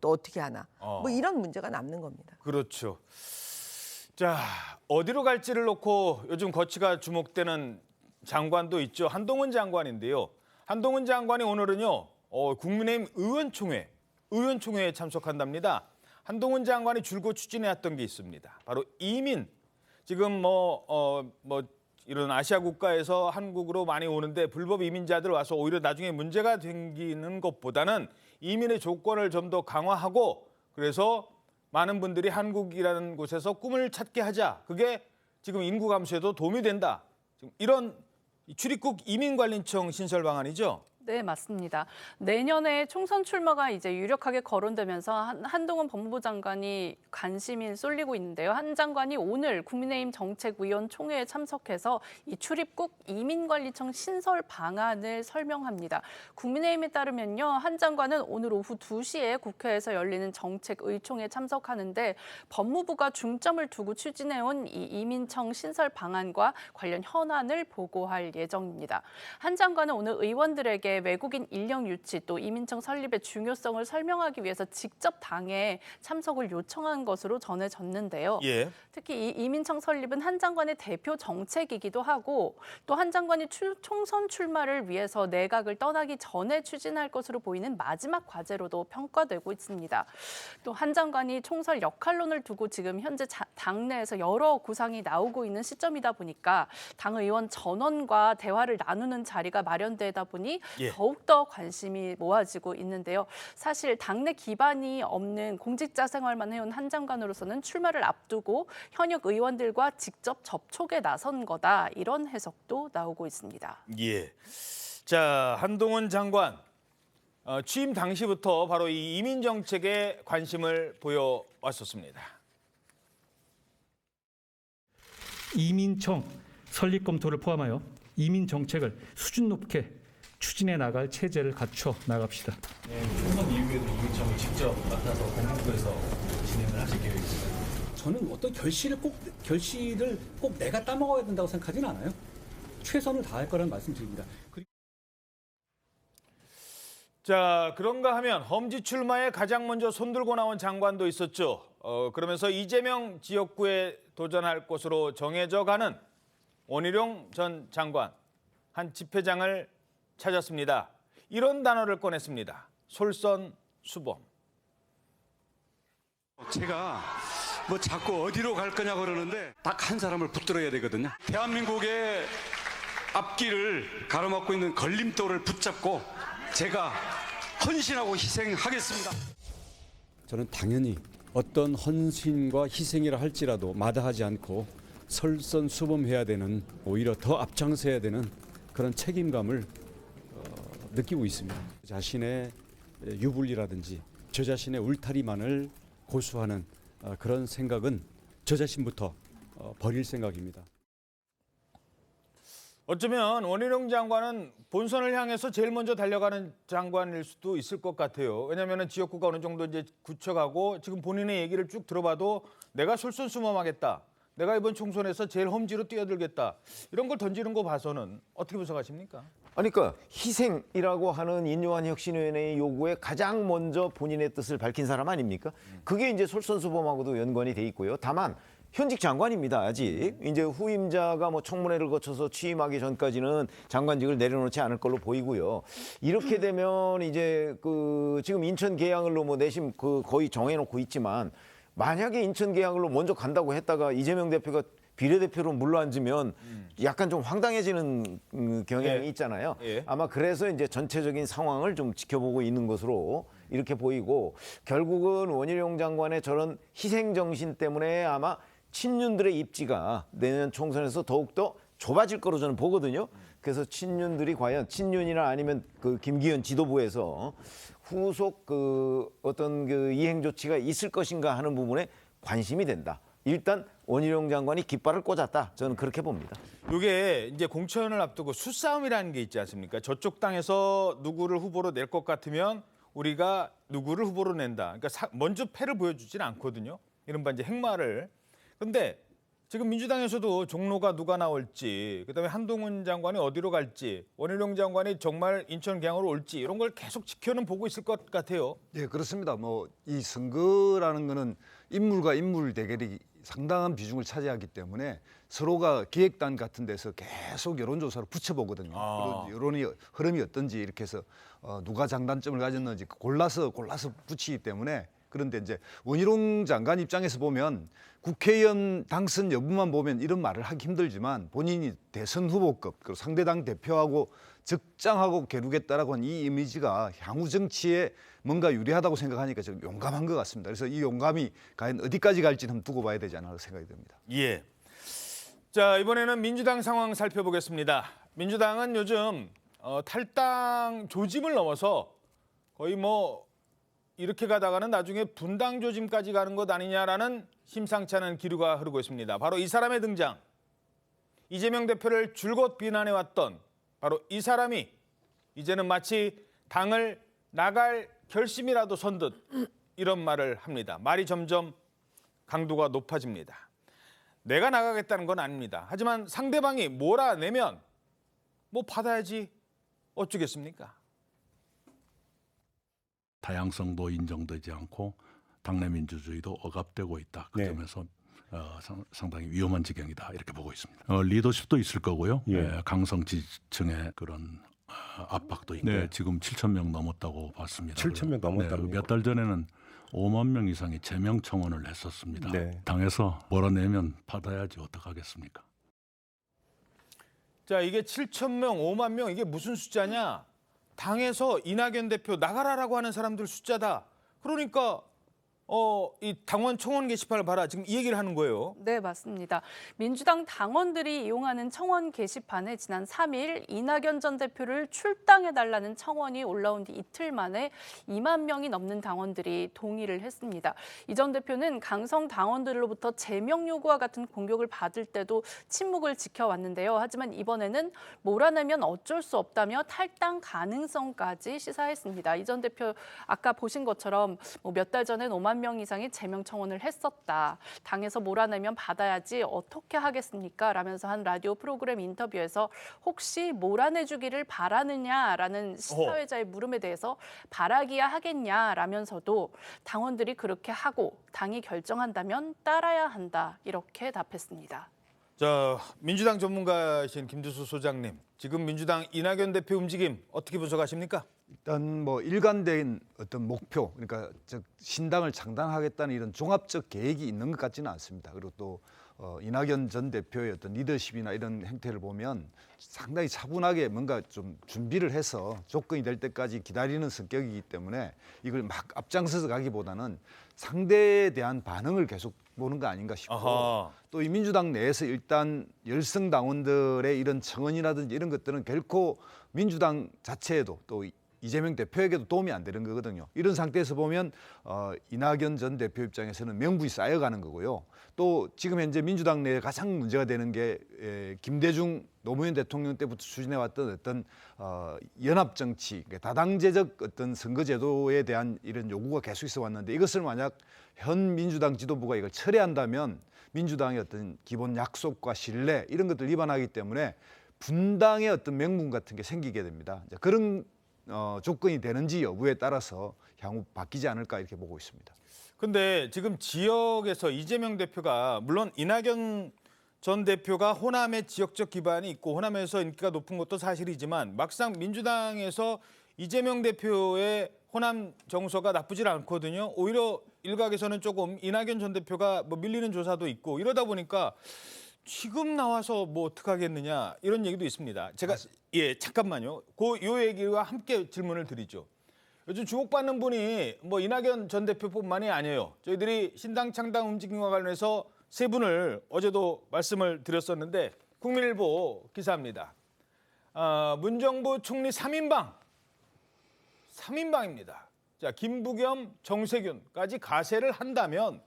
또 어떻게 하나. 뭐 이런 문제가 남는 겁니다. 그렇죠. 자, 어디로 갈지를 놓고 요즘 거취가 주목되는 장관도 있죠. 한동훈 장관인데요. 한동훈 장관이 오늘은요. 국민의힘 의원총회에 참석한답니다. 한동훈 장관이 줄곧 추진해왔던 게 있습니다. 바로 이민. 지금 이런 아시아 국가에서 한국으로 많이 오는데 불법 이민자들 와서 오히려 나중에 문제가 생기는 것보다는 이민의 조건을 좀 더 강화하고 그래서 많은 분들이 한국이라는 곳에서 꿈을 찾게 하자. 그게 지금 인구 감소에도 도움이 된다. 지금 이런 출입국 이민관리청 신설 방안이죠. 네, 맞습니다. 내년에 총선 출마가 이제 유력하게 거론되면서 한동훈 법무부 장관이 관심이 쏠리고 있는데요. 한 장관이 오늘 국민의힘 정책위원 총회에 참석해서 이 출입국 이민관리청 신설 방안을 설명합니다. 국민의힘에 따르면요, 한 장관은 오늘 오후 2시에 국회에서 열리는 정책의총에 참석하는데 법무부가 중점을 두고 추진해온 이 이민청 신설 방안과 관련 현안을 보고할 예정입니다. 한 장관은 오늘 의원들에게 외국인 인력 유치 또 이민청 설립의 중요성을 설명하기 위해서 직접 당에 참석을 요청한 것으로 전해졌는데요. 예. 특히 이 이민청 설립은 한 장관의 대표 정책이기도 하고 또 한 장관이 총선 출마를 위해서 내각을 떠나기 전에 추진할 것으로 보이는 마지막 과제로도 평가되고 있습니다. 또 한 장관이 총설 역할론을 두고 지금 현재 당내에서 여러 구상이 나오고 있는 시점이다 보니까 당 의원 전원과 대화를 나누는 자리가 마련되다 보니 더욱더 관심이 모아지고 있는데요. 사실 당내 기반이 없는 공직자 생활만 해온 한 장관으로서는 출마를 앞두고 현역 의원들과 직접 접촉에 나선 거다. 이런 해석도 나오고 있습니다. 예. 자, 한동훈 장관 취임 당시부터 바로 이 이민 정책에 관심을 보여왔었습니다. 이민청 설립 검토를 포함하여 이민 정책을 수준 높게 추진해 나갈 체제를 갖춰 나갑시다. 총선 이후에도 이민청을 직접 맡아서 법무부에서 진행을 하실 계획이신가요? 저는 어떤 결실을 꼭 내가 따먹어야 된다고 생각하지는 않아요. 최선을 다할 거라는 말씀드립니다. 자, 그런가 하면 험지 출마에 가장 먼저 손들고 나온 장관도 있었죠. 그러면서 이재명 지역구에 도전할 것으로 정해져 가는 원희룡 전 장관 한 집회장을 찾았습니다. 이런 단어를 꺼냈습니다. 솔선수범. 제가 뭐 자꾸 어디로 갈 거냐고 그러는데 딱 한 사람을 붙들어야 되거든요. 대한민국의 앞길을 가로막고 있는 걸림돌을 붙잡고 제가 헌신하고 희생하겠습니다. 저는 당연히 어떤 헌신과 희생이라 할지라도 마다하지 않고 설선수범해야 되는, 오히려 더 앞장서야 되는 그런 책임감을 느끼고 있습니다. 자신의 유불리라든지 저 자신의 울타리만을 고수하는 그런 생각은 저 자신부터 버릴 생각입니다. 어쩌면 원희룡 장관은 본선을 향해서 제일 먼저 달려가는 장관일 수도 있을 것 같아요. 왜냐하면 지역구가 어느 정도 이제 굳혀가고 지금 본인의 얘기를 쭉 들어봐도 내가 솔선수범하겠다. 내가 이번 총선에서 제일 험지로 뛰어들겠다. 이런 걸 던지는 거 봐서는 어떻게 분석하십니까? 아니, 그러니까 희생이라고 하는 인요한 혁신위원회의 요구에 가장 먼저 본인의 뜻을 밝힌 사람 아닙니까? 그게 이제 솔선수범하고도 연관이 돼 있고요. 다만 현직 장관입니다. 아직 이제 후임자가 뭐 청문회를 거쳐서 취임하기 전까지는 장관직을 내려놓지 않을 걸로 보이고요. 이렇게 되면 이제 지금 인천 계양을로 뭐 내심 거의 정해놓고 있지만 만약에 인천 계양을로 먼저 간다고 했다가 이재명 대표가 비례대표로 물러앉으면 약간 좀 황당해지는 경향이 있잖아요. 아마 그래서 이제 전체적인 상황을 좀 지켜보고 있는 것으로 이렇게 보이고 결국은 원희룡 장관의 저런 희생 정신 때문에 아마 친윤들의 입지가 내년 총선에서 더욱더 좁아질 거로 저는 보거든요. 그래서 친윤들이 과연 친윤이나 아니면 김기현 지도부에서 후속 어떤 이행 조치가 있을 것인가 하는 부분에 관심이 된다. 일단 원희룡 장관이 깃발을 꽂았다. 저는 그렇게 봅니다. 이게 이제 공천을 앞두고 수싸움이라는 게 있지 않습니까? 저쪽 당에서 누구를 후보로 낼 것 같으면 우리가 누구를 후보로 낸다. 그러니까 먼저 패를 보여주지는 않거든요. 이른바 이제 행마를. 근데 지금 민주당에서도 종로가 누가 나올지, 그다음에 한동훈 장관이 어디로 갈지, 원희룡 장관이 정말 인천 계양으로 올지 이런 걸 계속 지켜는 보고 있을 것 같아요. 네, 그렇습니다. 뭐 이 선거라는 거는 인물과 인물 대결이 상당한 비중을 차지하기 때문에 서로가 기획단 같은 데서 계속 여론조사를 붙여보거든요. 여론이 흐름이 어떤지 이렇게 해서 누가 장단점을 가졌는지 골라서 붙이기 때문에. 그런데 이제 원희룡 장관 입장에서 보면 국회의원 당선 여부만 보면 이런 말을 하기 힘들지만 본인이 대선 후보급 그리고 상대당 대표하고 적장하고 겨루겠다라고 하는 이 이미지가 향후 정치에 뭔가 유리하다고 생각하니까 좀 용감한 것 같습니다. 그래서 이 용감이 과연 어디까지 갈지는 한번 두고 봐야 되지 않나 생각이 듭니다. 예. 자, 이번에는 민주당 상황 살펴보겠습니다. 민주당은 요즘 탈당 조짐을 넘어서 거의 뭐 이렇게 가다가는 나중에 분당 조짐까지 가는 것 아니냐라는 심상치 않은 기류가 흐르고 있습니다. 바로 이 사람의 등장. 이재명 대표를 줄곧 비난해왔던 바로 이 사람이 이제는 마치 당을 나갈 결심이라도 선 듯 이런 말을 합니다. 말이 점점 강도가 높아집니다. 내가 나가겠다는 건 아닙니다. 하지만 상대방이 몰아내면 뭐 받아야지 어쩌겠습니까? 다양성도 인정되지 않고 당내 민주주의도 억압되고 있다. 그 점에서 상당히 위험한 지경이다 이렇게 보고 있습니다. 리더십도 있을 거고요. 강성 지지층의 그런 압박도 있고 지금 7천 명 넘었다고 봤습니다. 7천 명 넘었다고요? 몇 달 전에는 5만 명 이상이 제명 청원을 했었습니다. 당에서 몰아내면 받아야지 어떡하겠습니까? 자, 이게 7천 명, 5만 명 이게 무슨 숫자냐? 당에서 이낙연 대표 나가라라고 하는 사람들 숫자다. 그러니까 이 당원 청원 게시판을 봐라. 지금 이 얘기를 하는 거예요. 네, 맞습니다. 민주당 당원들이 이용하는 청원 게시판에 지난 3일 이낙연 전 대표를 출당해달라는 청원이 올라온 뒤 이틀 만에 2만 명이 넘는 당원들이 동의를 했습니다. 이 전 대표는 강성 당원들로부터 제명 요구와 같은 공격을 받을 때도 침묵을 지켜왔는데요. 하지만 이번에는 몰아내면 어쩔 수 없다며 탈당 가능성까지 시사했습니다. 이 전 대표 아까 보신 것처럼 몇 달 전엔 5만 명 이상의 제명 청원을 했었다. 당에서 몰아내면 받아야지 어떻게 하겠습니까? 라면서 한 라디오 프로그램 인터뷰에서 혹시 몰아내주기를 바라느냐라는 시사회자의 물음에 대해서 바라기야 하겠냐라면서도 당원들이 그렇게 하고 당이 결정한다면 따라야 한다. 이렇게 답했습니다. 자, 민주당 전문가이신 김두수 소장님, 지금 민주당 이낙연 대표 움직임 어떻게 분석하십니까? 일단 뭐 일관된 어떤 목표, 그러니까 즉 신당을 창당하겠다는 이런 종합적 계획이 있는 것 같지는 않습니다. 그리고 또 이낙연 전 대표의 어떤 리더십이나 이런 행태를 보면 상당히 차분하게 뭔가 좀 준비를 해서 조건이 될 때까지 기다리는 성격이기 때문에 이걸 막 앞장서서 가기보다는 상대에 대한 반응을 계속 보는 거 아닌가 싶고, 또 이 민주당 내에서 일단 열성 당원들의 이런 청원이라든지 이런 것들은 결코 민주당 자체에도 또 이재명 대표에게도 도움이 안 되는 거거든요. 이런 상태에서 보면 이낙연 전 대표 입장에서는 명분이 쌓여가는 거고요. 또 지금 현재 민주당 내에 가장 문제가 되는 게 김대중 노무현 대통령 때부터 추진해왔던 어떤 연합 정치, 다당제적 어떤 선거제도에 대한 이런 요구가 계속 있어 왔는데, 이것을 만약 현 민주당 지도부가 이걸 철회한다면 민주당의 어떤 기본 약속과 신뢰 이런 것들 위반하기 때문에 분당의 어떤 명분 같은 게 생기게 됩니다. 그런 조건이 되는지 여부에 따라서 향후 바뀌지 않을까 이렇게 보고 있습니다. 근데 지금 지역에서 이재명 대표가, 물론 이낙연 전 대표가 호남에 지역적 기반이 있고 호남에서 인기가 높은 것도 사실이지만 막상 민주당에서 이재명 대표의 호남 정서가 나쁘질 않거든요. 오히려 일각에서는 조금 이낙연 전 대표가 뭐 밀리는 조사도 있고 이러다 보니까 지금 나와서 뭐 어떡하겠느냐 이런 얘기도 있습니다. 제가 잠깐만요. 요 얘기와 함께 질문을 드리죠. 요즘 주목받는 분이 뭐 이낙연 전 대표뿐만이 아니에요. 저희들이 신당 창당 움직임과 관련해서 세 분을 어제도 말씀을 드렸었는데 국민일보 기사입니다. 문정부 총리 3인방입니다. 자, 김부겸, 정세균까지 가세를 한다면,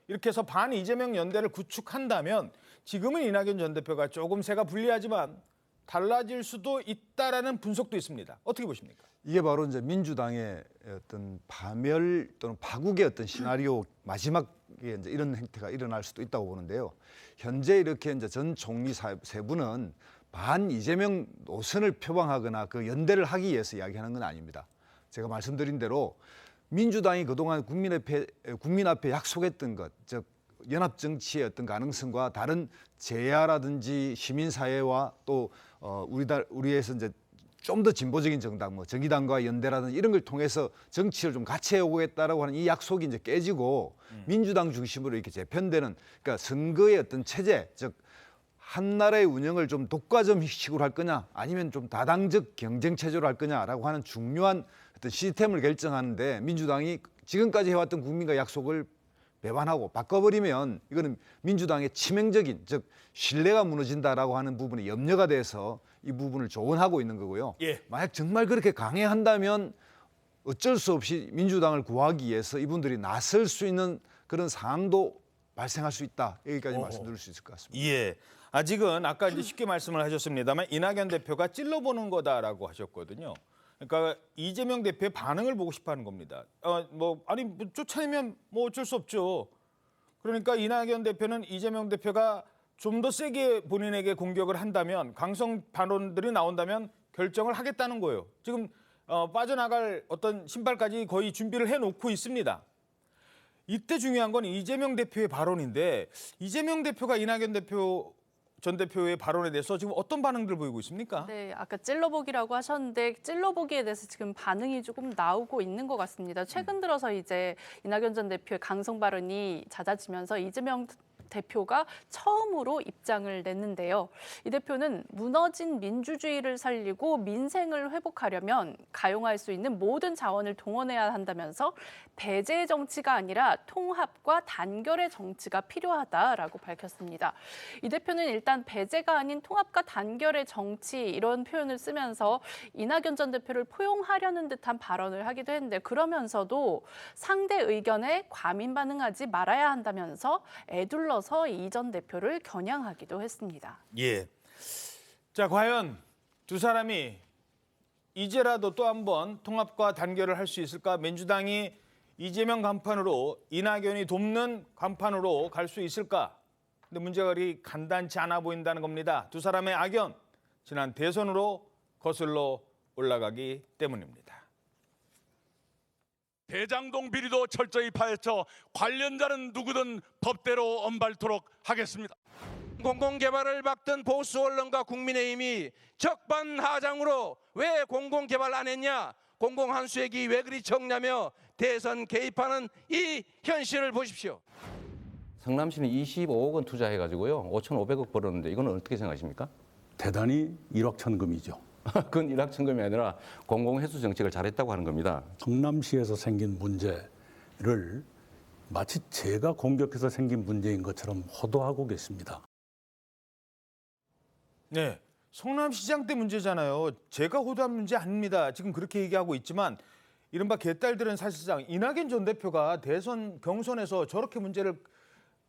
이렇게 해서 반 이재명 연대를 구축한다면 지금은 이낙연 전 대표가 조금 세가 불리하지만 달라질 수도 있다라는 분석도 있습니다. 어떻게 보십니까? 이게 바로 이제 민주당의 어떤 파멸 또는 파국의 어떤 시나리오 마지막에 이제 이런 행태가 일어날 수도 있다고 보는데요. 현재 이렇게 이제 전 총리 세 분은 반 이재명 노선을 표방하거나 그 연대를 하기 위해서 이야기하는 건 아닙니다. 제가 말씀드린 대로 민주당이 그동안 국민 앞에 약속했던 것, 즉 연합 정치의 어떤 가능성과 다른 제야라든지 시민사회와 또 우리에서 이제 좀 더 진보적인 정당, 뭐 정의당과 연대라든지 이런 걸 통해서 정치를 좀 같이 해오겠다라고 하는 이 약속이 이제 깨지고 민주당 중심으로 이렇게 재편되는, 그러니까 선거의 어떤 체제, 즉 한 나라의 운영을 좀 독과점식으로 할 거냐 아니면 좀 다당적 경쟁 체제로 할 거냐라고 하는 중요한 어떤 시스템을 결정하는데 민주당이 지금까지 해왔던 국민과 약속을 배반하고 바꿔버리면 이거는 민주당의 치명적인, 즉 신뢰가 무너진다라고 하는 부분에 염려가 돼서 이 부분을 조언하고 있는 거고요. 예. 만약 정말 그렇게 강행한다면 어쩔 수 없이 민주당을 구하기 위해서 이분들이 나설 수 있는 그런 상황도 발생할 수 있다. 여기까지 말씀드릴 수 있을 것 같습니다. 예. 아직은 아까 이제 쉽게 말씀을 하셨습니다만 이낙연 대표가 찔러보는 거다라고 하셨거든요. 그러니까 이재명 대표의 반응을 보고 싶어하는 겁니다. 뭐 쫓아내면 뭐 어쩔 수 없죠. 그러니까 이낙연 대표는 이재명 대표가 좀 더 세게 본인에게 공격을 한다면 강성 발언들이 나온다면 결정을 하겠다는 거예요. 지금 빠져나갈 어떤 신발까지 거의 준비를 해놓고 있습니다. 이때 중요한 건 이재명 대표의 발언인데 이재명 대표가 이낙연 대표 전 대표의 발언에 대해서 지금 어떤 반응들 보이고 있습니까? 네, 아까 찔러보기라고 하셨는데 찔러보기에 대해서 지금 반응이 조금 나오고 있는 것 같습니다. 최근 들어서 이제 이낙연 전 대표의 강성 발언이 잦아지면서 이재명 대표가 처음으로 입장을 냈는데요. 이 대표는 무너진 민주주의를 살리고 민생을 회복하려면 가용할 수 있는 모든 자원을 동원해야 한다면서 배제의 정치가 아니라 통합과 단결의 정치가 필요하다라고 밝혔습니다. 이 대표는 일단 배제가 아닌 통합과 단결의 정치 이런 표현을 쓰면서 이낙연 전 대표를 포용하려는 듯한 발언을 하기도 했는데 그러면서도 상대 의견에 과민 반응하지 말아야 한다면서 애둘러서 이 전 대표를 겨냥하기도 했습니다. 예. 자, 과연 두 사람이 이제라도 또 한 번 통합과 단결을 할 수 있을까? 민주당이 이재명 간판으로 이낙연이 돕는 간판으로 갈 수 있을까? 근데 문제가 그리 간단치 않아 보인다는 겁니다. 두 사람의 악연, 지난 대선으로 거슬러 올라가기 때문입니다. 대장동 비리도 철저히 파헤쳐 관련자는 누구든 법대로 엄발토록 하겠습니다. 공공개발을 막던 보수 언론과 국민의힘이 적반하장으로 왜 공공개발 안 했냐, 공공한수액이 왜 그리 적냐며 대선 개입하는 이 현실을 보십시오. 성남시는 25억 원 투자해가지고요 5,500억 벌었는데 이거는 어떻게 생각하십니까? 대단히 일확천금이죠. 그건 일확천금이 아니라 공공회수 정책을 잘했다고 하는 겁니다. 성남시에서 생긴 문제를 마치 제가 공격해서 생긴 문제인 것처럼 호도하고 계십니다. 네, 성남시장 때 문제잖아요. 제가 호도한 문제 아닙니다. 지금 그렇게 얘기하고 있지만 이른바 개딸들은 사실상 이낙연 전 대표가 대선 경선에서 저렇게 문제를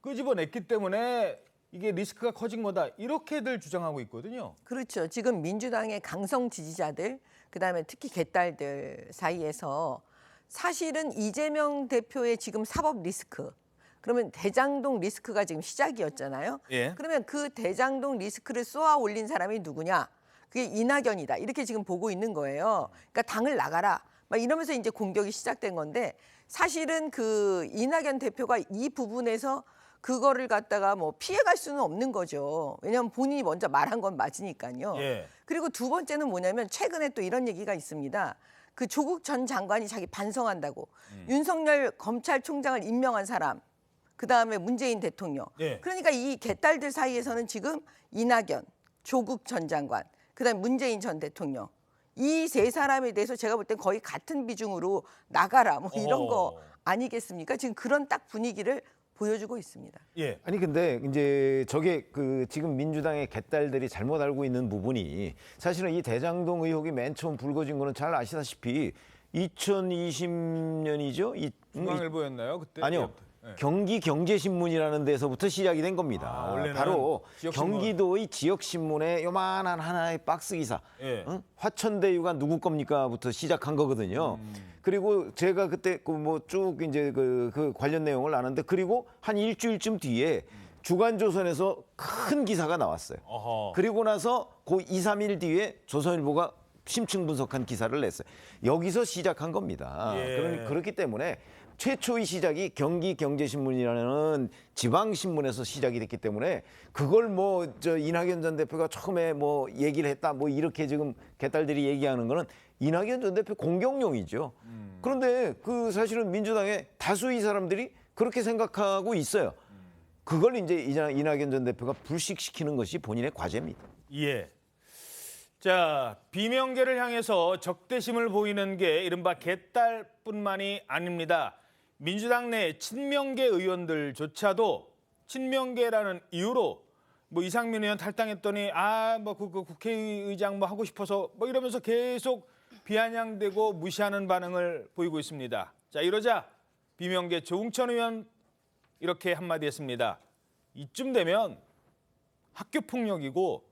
끄집어냈기 때문에 이게 리스크가 커진 거다. 이렇게들 주장하고 있거든요. 그렇죠. 지금 민주당의 강성 지지자들, 그다음에 특히 개딸들 사이에서 사실은 이재명 대표의 지금 사법 리스크, 그러면 대장동 리스크가 지금 시작이었잖아요. 예. 그러면 그 대장동 리스크를 쏘아 올린 사람이 누구냐? 그게 이낙연이다. 이렇게 지금 보고 있는 거예요. 그러니까 당을 나가라. 막 이러면서 이제 공격이 시작된 건데 사실은 그 이낙연 대표가 이 부분에서 그거를 갖다가 뭐 피해갈 수는 없는 거죠. 왜냐하면 본인이 먼저 말한 건 맞으니까요. 예. 그리고 두 번째는 뭐냐면 최근에 또 이런 얘기가 있습니다. 그 조국 전 장관이 자기 반성한다고 윤석열 검찰총장을 임명한 사람, 그다음에 문재인 대통령. 예. 그러니까 이 개딸들 사이에서는 지금 이낙연, 조국 전 장관, 그다음에 문재인 전 대통령. 이 세 사람에 대해서 제가 볼 땐 거의 같은 비중으로 나가라 뭐 이런 거 아니겠습니까? 지금 그런 딱 분위기를 보여주고 있습니다. 예. 아니 근데 이제 저게 그 지금 민주당의 개딸들이 잘못 알고 있는 부분이 사실은 이 대장동 의혹이 맨 처음 불거진 거는 잘 아시다시피 2020년이죠. 중앙일보였나요 그때? 아니요. 네. 경기경제신문이라는 데서부터 시작이 된 겁니다. 원래는 바로 지역신문. 경기도의 지역신문의 요만한 하나의 박스 기사. 예. 응? 화천대유가 누구 겁니까?부터 시작한 거거든요. 그리고 제가 그때 그 뭐 쭉 이제 그 관련 내용을 아는데 그리고 한 일주일쯤 뒤에 주간조선에서 큰 기사가 나왔어요. 어허. 그리고 나서 그 2, 3일 뒤에 조선일보가 심층 분석한 기사를 냈어요. 여기서 시작한 겁니다. 예. 그렇기 때문에 최초의 시작이 경기경제신문이라는 지방신문에서 시작이 됐기 때문에 그걸 뭐 저 이낙연 전 대표가 처음에 뭐 얘기를 했다 뭐 이렇게 지금 개딸들이 얘기하는 거는 이낙연 전 대표 공격용이죠. 그런데 그 사실은 민주당의 다수의 사람들이 그렇게 생각하고 있어요. 그걸 이제 이낙연 전 대표가 불식시키는 것이 본인의 과제입니다. 예. 자, 비명계를 향해서 적대심을 보이는 게 이른바 개딸뿐만이 아닙니다. 민주당 내 친명계 의원들조차도 친명계라는 이유로 뭐 이상민 의원 탈당했더니 그 국회의장 뭐 하고 싶어서 뭐 이러면서 계속 비아냥대고 무시하는 반응을 보이고 있습니다. 자, 이러자 비명계 조응천 의원 이렇게 한마디 했습니다. 이쯤 되면 학교 폭력이고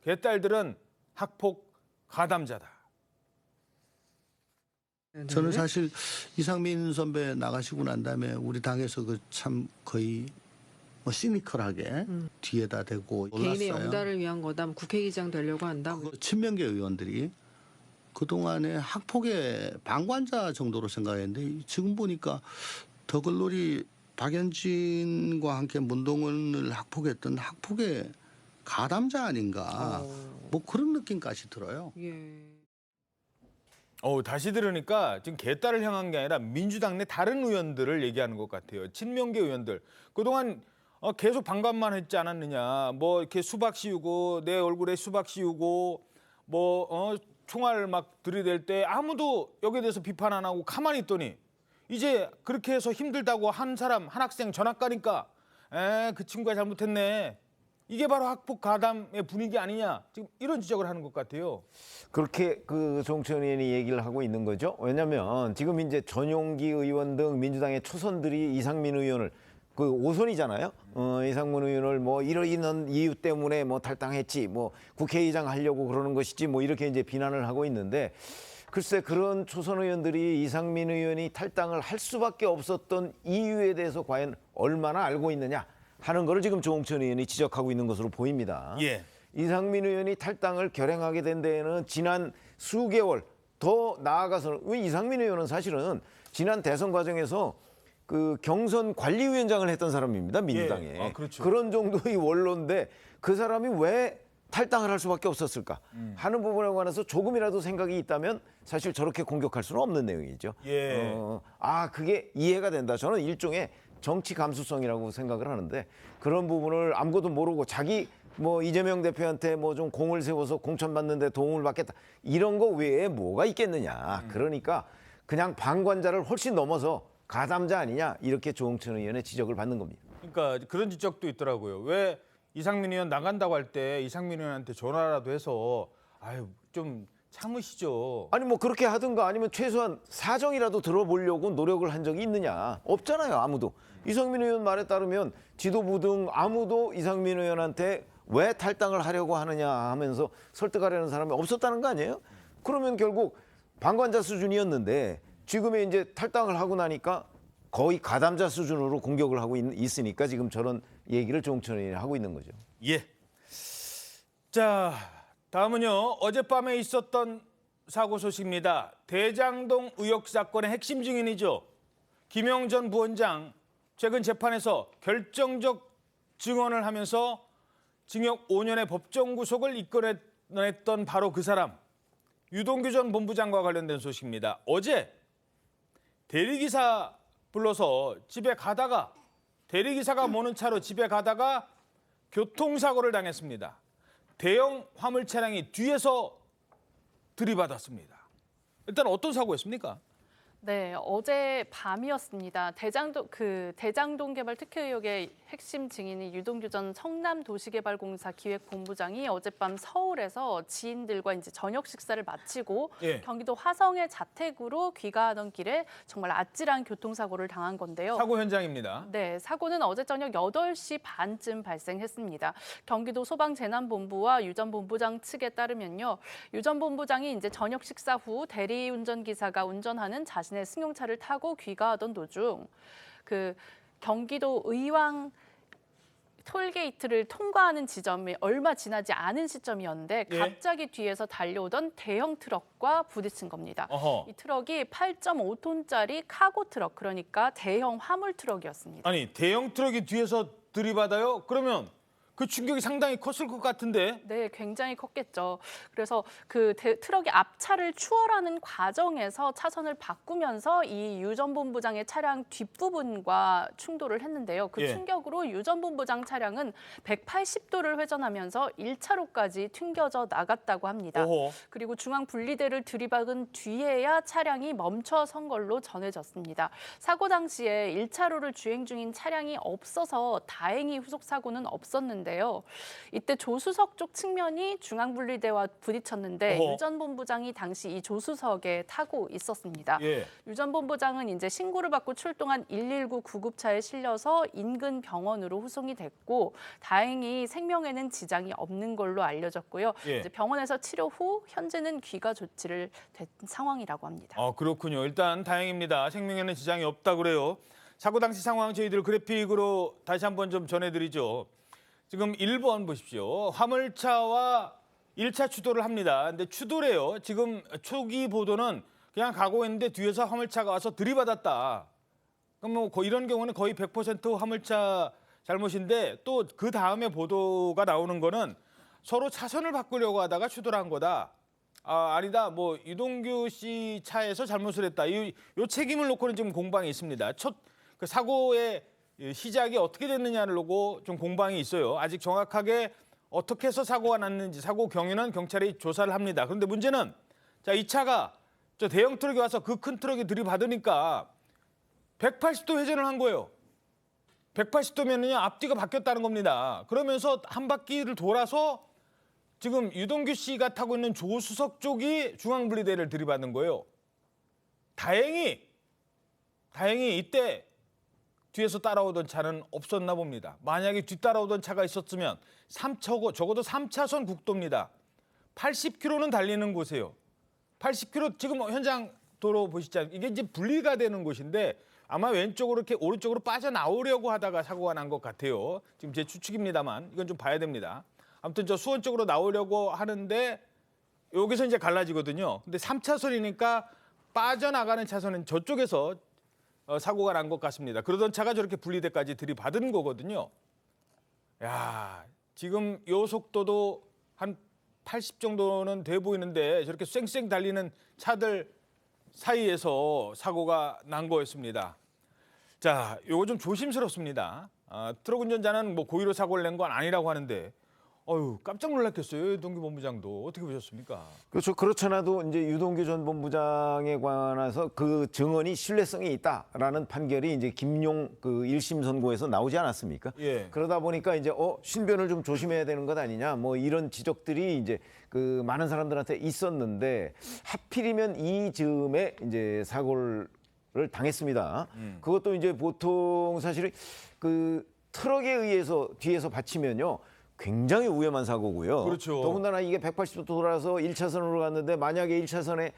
개딸들은 학폭 가담자다. 저는 사실 이상민 선배 나가시고 난 다음에 우리 당에서 그 참 거의 뭐 시니컬하게 뒤에다 대고 개인의 올랐어요. 영달을 위한 거다. 국회의장 되려고 한다. 친명계 의원들이 그동안에 학폭의 방관자 정도로 생각했는데 지금 보니까 더글로리 박연진과 함께 문동은을 학폭했던 학폭의 가담자 아닌가 뭐 그런 느낌까지 들어요. 다시 들으니까 지금 개딸을 향한 게 아니라 민주당 내 다른 의원들을 얘기하는 것 같아요. 친명계 의원들. 그동안 계속 반감만 했지 않았느냐. 뭐 이렇게 수박 씌우고 내 얼굴에 수박 씌우고 뭐 총알 막 들이댈 때 아무도 여기에 대해서 비판 안 하고 가만히 있더니 이제 그렇게 해서 힘들다고 한 학생 전학 가니까 그 친구가 잘못했네. 이게 바로 학폭 가담의 분위기 아니냐. 지금 이런 지적을 하는 것 같아요. 그렇게 그 조응천 의원이 얘기를 하고 있는 거죠. 왜냐하면 지금 이제 전용기 의원 등 민주당의 초선들이 이상민 의원을 그 5선이잖아요. 이상민 의원을 뭐 이런 이유 때문에 뭐 탈당했지, 뭐 국회의장 하려고 그러는 것이지, 뭐 이렇게 이제 비난을 하고 있는데 글쎄 그런 초선 의원들이 이상민 의원이 탈당을 할 수밖에 없었던 이유에 대해서 과연 얼마나 알고 있느냐 하는 거를 지금 조응천 의원이 지적하고 있는 것으로 보입니다. 예. 이상민 의원이 탈당을 결행하게 된 데에는 지난 수개월 더 나아가서는 왜 이상민 의원은 사실은 지난 대선 과정에서 그 경선 관리위원장을 했던 사람입니다. 민주당에. 예. 그렇죠. 그런 정도의 원로인데 그 사람이 왜 탈당을 할 수밖에 없었을까 하는 부분에 관해서 조금이라도 생각이 있다면 사실 저렇게 공격할 수는 없는 내용이죠. 예. 그게 이해가 된다. 저는 일종의 정치 감수성이라고 생각을 하는데 그런 부분을 아무것도 모르고 자기 뭐 이재명 대표한테 뭐 좀 공을 세워서 공천 받는데 도움을 받겠다 이런 거 외에 뭐가 있겠느냐. 그러니까 그냥 방관자를 훨씬 넘어서 가담자 아니냐 이렇게 조응천 의원의 지적을 받는 겁니다. 그러니까 그런 지적도 있더라고요. 왜 이상민 의원 나간다고 할 때 이상민 의원한테 전화라도 해서 좀 참으시죠. 아니 뭐 그렇게 하든가 아니면 최소한 사정이라도 들어보려고 노력을 한 적이 있느냐. 없잖아요. 아무도. 이상민 의원 말에 따르면 지도부 등 아무도 이상민 의원한테 왜 탈당을 하려고 하느냐 하면서 설득하려는 사람이 없었다는 거 아니에요? 그러면 결국 방관자 수준이었는데 지금에 이제 탈당을 하고 나니까 거의 가담자 수준으로 공격을 하고 있으니까 지금 저런 얘기를 조응천 의원이 하고 있는 거죠. 예. 자, 다음은요. 어젯밤에 있었던 사고 소식입니다. 대장동 의혹 사건의 핵심 증인이죠. 김영 전 부원장 최근 재판에서 결정적 증언을 하면서 징역 5년의 법정 구속을 이끌어냈던 바로 그 사람. 유동규 전 본부장과 관련된 소식입니다. 어제 대리기사 불러서 집에 가다가 대리기사가 모는 차로 집에 가다가 교통사고를 당했습니다. 대형 화물 차량이 뒤에서 들이받았습니다. 일단 어떤 사고였습니까? 네, 어제 밤이었습니다. 대장동 개발 특혜 의혹의 핵심 증인인 유동규 전 성남도시개발공사 기획본부장이 어젯밤 서울에서 지인들과 이제 저녁 식사를 마치고 경기도 화성의 자택으로 귀가하던 길에 정말 아찔한 교통사고를 당한 건데요. 사고 현장입니다. 네, 사고는 어제 저녁 8시 반쯤 발생했습니다. 경기도 소방재난본부와 유 전 본부장 측에 따르면요. 유 전 본부장이 이제 저녁 식사 후 대리운전기사가 운전하는 자신의 승용차를 타고 귀가하던 도중 경기도 의왕 톨게이트를 통과하는 지점이 얼마 지나지 않은 시점이었는데 갑자기 뒤에서 달려오던 대형 트럭과 부딪힌 겁니다. 이 트럭이 8.5톤짜리 카고 트럭, 그러니까 대형 화물 트럭이었습니다. 아니, 대형 트럭이 뒤에서 들이받아요? 그러면 그 충격이 상당히 컸을 것 같은데. 네, 굉장히 컸겠죠. 그래서 그 트럭의 앞차를 추월하는 과정에서 차선을 바꾸면서 이 유 전 본부장의 차량 뒷부분과 충돌을 했는데요. 그 예. 충격으로 유 전 본부장 차량은 180도를 회전하면서 1차로까지 튕겨져 나갔다고 합니다. 오호. 그리고 중앙 분리대를 들이박은 뒤에야 차량이 멈춰선 걸로 전해졌습니다. 사고 당시에 1차로를 주행 중인 차량이 없어서 다행히 후속 사고는 없었는데요. 이때 조수석 쪽 측면이 중앙 분리대와 부딪혔는데 어허. 유 전 본부장이 당시 이 조수석에 타고 있었습니다. 예. 유 전 본부장은 이제 신고를 받고 출동한 119 구급차에 실려서 인근 병원으로 후송이 됐고 다행히 생명에는 지장이 없는 걸로 알려졌고요. 예. 이제 병원에서 치료 후 현재는 귀가 조치를 된 상황이라고 합니다. 그렇군요. 일단 다행입니다. 생명에는 지장이 없다 그래요. 사고 당시 상황 저희들 그래픽으로 다시 한번 좀 전해드리죠. 지금 1번 보십시오. 화물차와 1차 추돌을 합니다. 근데 추돌해요. 지금 초기 보도는 그냥 가고 있는데 뒤에서 화물차가 와서 들이받았다. 그럼 뭐 이런 경우는 거의 100% 화물차 잘못인데 또 그 다음에 보도가 나오는 거는 서로 차선을 바꾸려고 하다가 추돌한 거다. 아니다. 뭐 유동규 씨 차에서 잘못을 했다. 이 책임을 놓고는 지금 공방이 있습니다. 그 사고의 시작이 어떻게 됐느냐를 놓고 좀 공방이 있어요. 아직 정확하게 어떻게 해서 사고가 났는지 사고 경위는 경찰이 조사를 합니다. 그런데 문제는 자, 이 차가 저 대형 트럭이 와서 그 큰 트럭이 들이받으니까 180도 회전을 한 거예요. 180도면은요 앞뒤가 바뀌었다는 겁니다. 그러면서 한 바퀴를 돌아서 지금 유동규 씨가 타고 있는 조수석 쪽이 중앙분리대를 들이받는 거예요. 다행히 이때 뒤에서 따라오던 차는 없었나 봅니다. 만약에 뒤따라오던 차가 있었으면 적어도 3차선 국도입니다. 80km는 달리는 곳이에요. 80km 지금 현장 도로 보시죠. 이게 이제 분리가 되는 곳인데 아마 왼쪽으로 이렇게 오른쪽으로 빠져나오려고 하다가 사고가 난 것 같아요. 지금 제 추측입니다만 이건 좀 봐야 됩니다. 아무튼 저 수원 쪽으로 나오려고 하는데 여기서 이제 갈라지거든요. 근데 3차선이니까 빠져나가는 차선은 저쪽에서 사고가 난 것 같습니다. 그러던 차가 저렇게 분리대까지 들이받은 거거든요. 야, 지금 요 속도도 한 80 정도는 돼 보이는데 저렇게 쌩쌩 달리는 차들 사이에서 사고가 난 거였습니다. 자, 요거 좀 조심스럽습니다. 트럭 운전자는 뭐 고의로 사고를 낸 건 아니라고 하는데 깜짝 놀랐겠어요. 유동규 본부장도. 어떻게 보셨습니까? 그렇죠. 그렇잖아도 이제 유동규 전 본부장에 관해서 그 증언이 신뢰성이 있다라는 판결이 이제 김용 그 1심 선고에서 나오지 않았습니까? 예. 그러다 보니까 이제 신변을 좀 조심해야 되는 것 아니냐 뭐 이런 지적들이 이제 그 많은 사람들한테 있었는데 하필이면 이 즈음에 이제 사고를 당했습니다. 그것도 이제 보통 사실 그 트럭에 의해서 뒤에서 받치면요. 굉장히 위험한 사고고요. 그렇죠. 더군다나 이게 180도 돌아서 1차선으로 갔는데 만약에 1차선에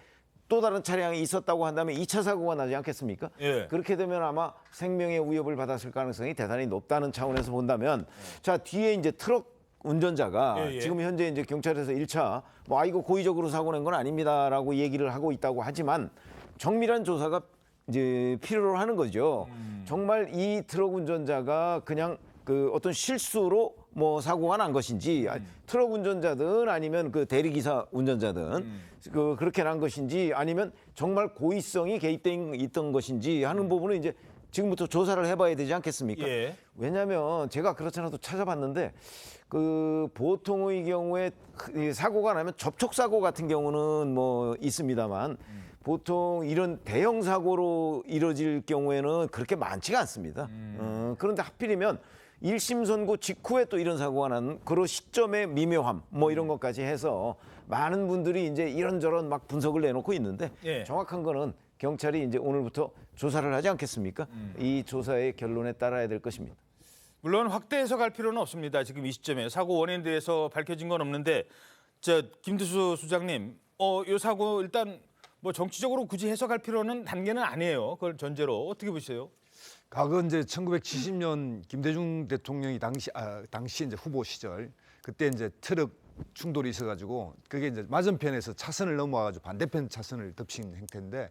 또 다른 차량이 있었다고 한다면 2차 사고가 나지 않겠습니까? 예. 그렇게 되면 아마 생명의 위협을 받았을 가능성이 대단히 높다는 차원에서 본다면 자, 뒤에 이제 트럭 운전자가 지금 현재 이제 경찰에서 1차 이거 고의적으로 사고 낸 건 아닙니다라고 얘기를 하고 있다고 하지만 정밀한 조사가 이제 필요로 하는 거죠. 정말 이 트럭 운전자가 그냥 그 어떤 실수로 뭐 사고가 난 것인지 트럭 운전자든 아니면 그 대리기사 운전자든 그렇게 난 것인지 아니면 정말 고의성이 개입돼 있던 것인지 하는 부분은 이제 지금부터 조사를 해봐야 되지 않겠습니까? 예. 왜냐하면 제가 그렇지 않아도 찾아봤는데 그 보통의 경우에 사고가 나면 접촉 사고 같은 경우는 뭐 있습니다만 보통 이런 대형 사고로 이뤄질 경우에는 그렇게 많지가 않습니다. 그런데 하필이면 1심 선고 직후에 또 이런 사고가 난 그런 시점의 미묘함 뭐 이런 것까지 해서 많은 분들이 이제 이런저런 막 분석을 내놓고 있는데 정확한 거는 경찰이 이제 오늘부터 조사를 하지 않겠습니까? 이 조사의 결론에 따라야 될 것입니다. 물론 확대 해석할 필요는 없습니다. 지금 이 시점에 사고 원인에 대해서 밝혀진 건 없는데 김두수 수장님, 이 사고 일단 뭐 정치적으로 굳이 해석할 필요는 단계는 아니에요. 그걸 전제로 어떻게 보세요? 과거 이제 1970년 김대중 대통령이 당시 이제 후보 시절 그때 이제 트럭 충돌이 있어가지고 그게 이제 맞은편에서 차선을 넘어와가지고 반대편 차선을 덮친 행태인데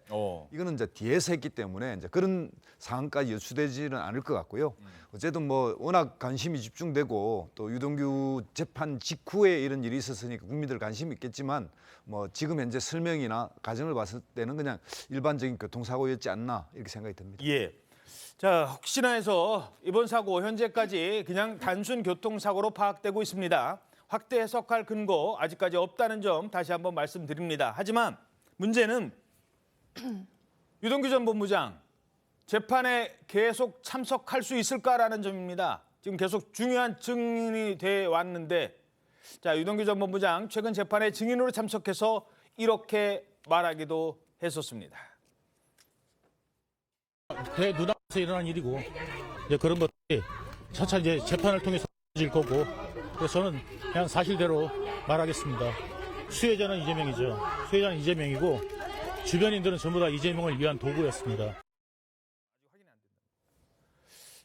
이거는 이제 뒤에서 했기 때문에 이제 그런 상황까지 연출되지는 않을 것 같고요. 어쨌든 뭐 워낙 관심이 집중되고 또 유동규 재판 직후에 이런 일이 있었으니까 국민들 관심이 있겠지만 뭐 지금 현재 설명이나 과정을 봤을 때는 그냥 일반적인 교통사고였지 않나 이렇게 생각이 듭니다. 예. 자, 혹시나 해서 이번 사고 현재까지 그냥 단순 교통사고로 파악되고 있습니다. 확대 해석할 근거 아직까지 없다는 점 다시 한번 말씀드립니다. 하지만 문제는 유동규 전 본부장 재판에 계속 참석할 수 있을까라는 점입니다. 지금 계속 중요한 증인이 돼 왔는데 자, 유동규 전 본부장 최근 재판에 증인으로 참석해서 이렇게 말하기도 했었습니다. 내 눈앞에서 일어난 일이고 이제 그런 것들이 차차 이제 재판을 통해서 질 거고 그래서 저는 그냥 사실대로 말하겠습니다. 수혜자는 이재명이죠. 수혜자는 이재명이고 주변인들은 전부 다 이재명을 위한 도구였습니다.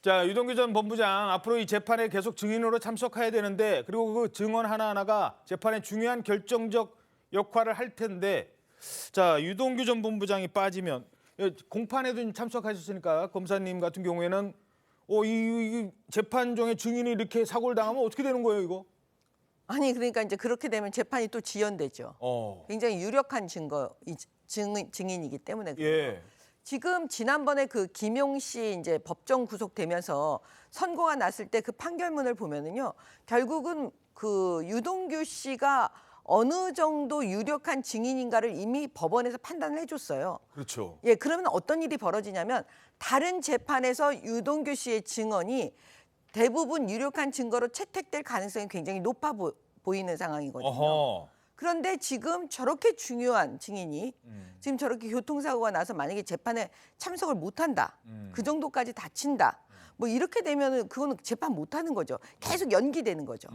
자, 유동규 전 본부장 앞으로 이 재판에 계속 증인으로 참석해야 되는데 그리고 그 증언 하나하나가 재판에 중요한 결정적 역할을 할 텐데 자, 유동규 전 본부장이 빠지면 공판에도 참석하셨으니까 검사님 같은 경우에는 이 재판 중에 증인이 이렇게 사고를 당하면 어떻게 되는 거예요, 이거? 아니 그러니까 이제 그렇게 되면 재판이 또 지연되죠. 굉장히 유력한 증인이기 때문에. 예. 지금 지난번에 그 김용 씨 이제 법정 구속되면서 선고가 났을 때 그 판결문을 보면은요, 결국은 그 유동규 씨가 어느 정도 유력한 증인인가를 이미 법원에서 판단을 해줬어요. 그렇죠. 예, 그러면 어떤 일이 벌어지냐면 다른 재판에서 유동규 씨의 증언이 대부분 유력한 증거로 채택될 가능성이 굉장히 높아 보이는 상황이거든요. 어허. 그런데 지금 저렇게 중요한 증인이 지금 저렇게 교통사고가 나서 만약에 재판에 참석을 못한다. 그 정도까지 다친다. 뭐 이렇게 되면은 그거는 재판 못하는 거죠. 계속 연기되는 거죠.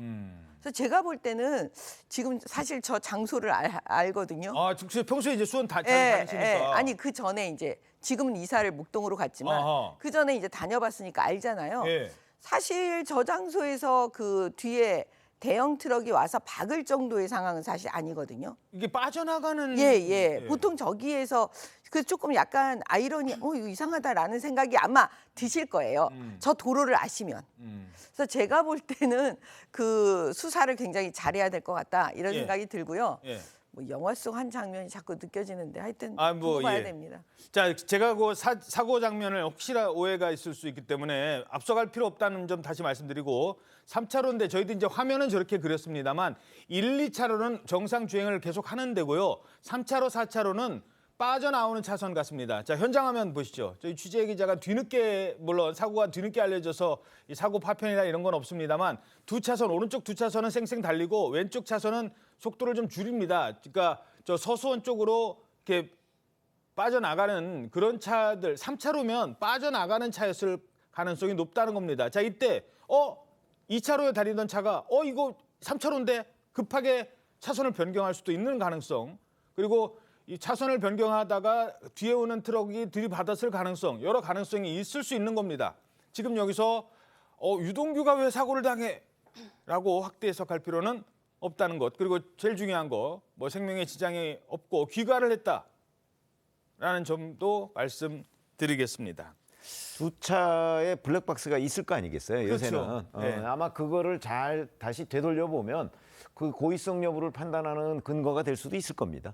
그래서 제가 볼 때는 지금 사실 저 장소를 알거든요. 아, 평소에 이제 수원 다니시니까. 아니 그 전에 이제 지금은 이사를 목동으로 갔지만 그 전에 이제 다녀봤으니까 알잖아요. 예. 사실 저 장소에서 그 뒤에 대형 트럭이 와서 박을 정도의 상황은 사실 아니거든요. 이게 빠져나가는. 예. 보통 저기에서 그 조금 약간 아이러니, 이거 이상하다라는 생각이 아마 드실 거예요. 저 도로를 아시면. 그래서 제가 볼 때는 그 수사를 굉장히 잘해야 될 것 같다 이런 생각이 들고요. 뭐 영화 속 한 장면이 자꾸 느껴지는데 하여튼 두고 봐야 됩니다. 자, 제가 그 사고 장면을 혹시나 오해가 있을 수 있기 때문에 앞서갈 필요 없다는 점 다시 말씀드리고 3차로인데 저희도 이제 화면은 저렇게 그렸습니다만 1, 2차로는 정상 주행을 계속 하는 데고요. 3차로, 4차로는 빠져나오는 차선 같습니다. 자, 현장 화면 보시죠. 저희 취재 기자가 뒤늦게 물론 사고가 뒤늦게 알려져서 이 사고 파편이나 이런 건 없습니다만 두 차선 오른쪽 두 차선은 쌩쌩 달리고 왼쪽 차선은 속도를 좀 줄입니다. 그러니까 저 서수원 쪽으로 이렇게 빠져나가는 그런 차들 3차로면 빠져나가는 차였을 가능성이 높다는 겁니다. 자, 이때 2차로에 달리던 차가 이거 3차로인데 급하게 차선을 변경할 수도 있는 가능성, 그리고 이 차선을 변경하다가 뒤에 오는 트럭이 들이받았을 가능성, 여러 가능성이 있을 수 있는 겁니다. 지금 여기서 유동규가 왜 사고를 당해? 라고 확대 해석할 필요는 없다는 것. 그리고 제일 중요한 거, 뭐 생명에 지장이 없고 귀가를 했다라는 점도 말씀드리겠습니다. 두 차에 블랙박스가 있을 거 아니겠어요, 그렇죠. 요새는. 아마 그거를 잘 다시 되돌려보면 그 고의성 여부를 판단하는 근거가 될 수도 있을 겁니다.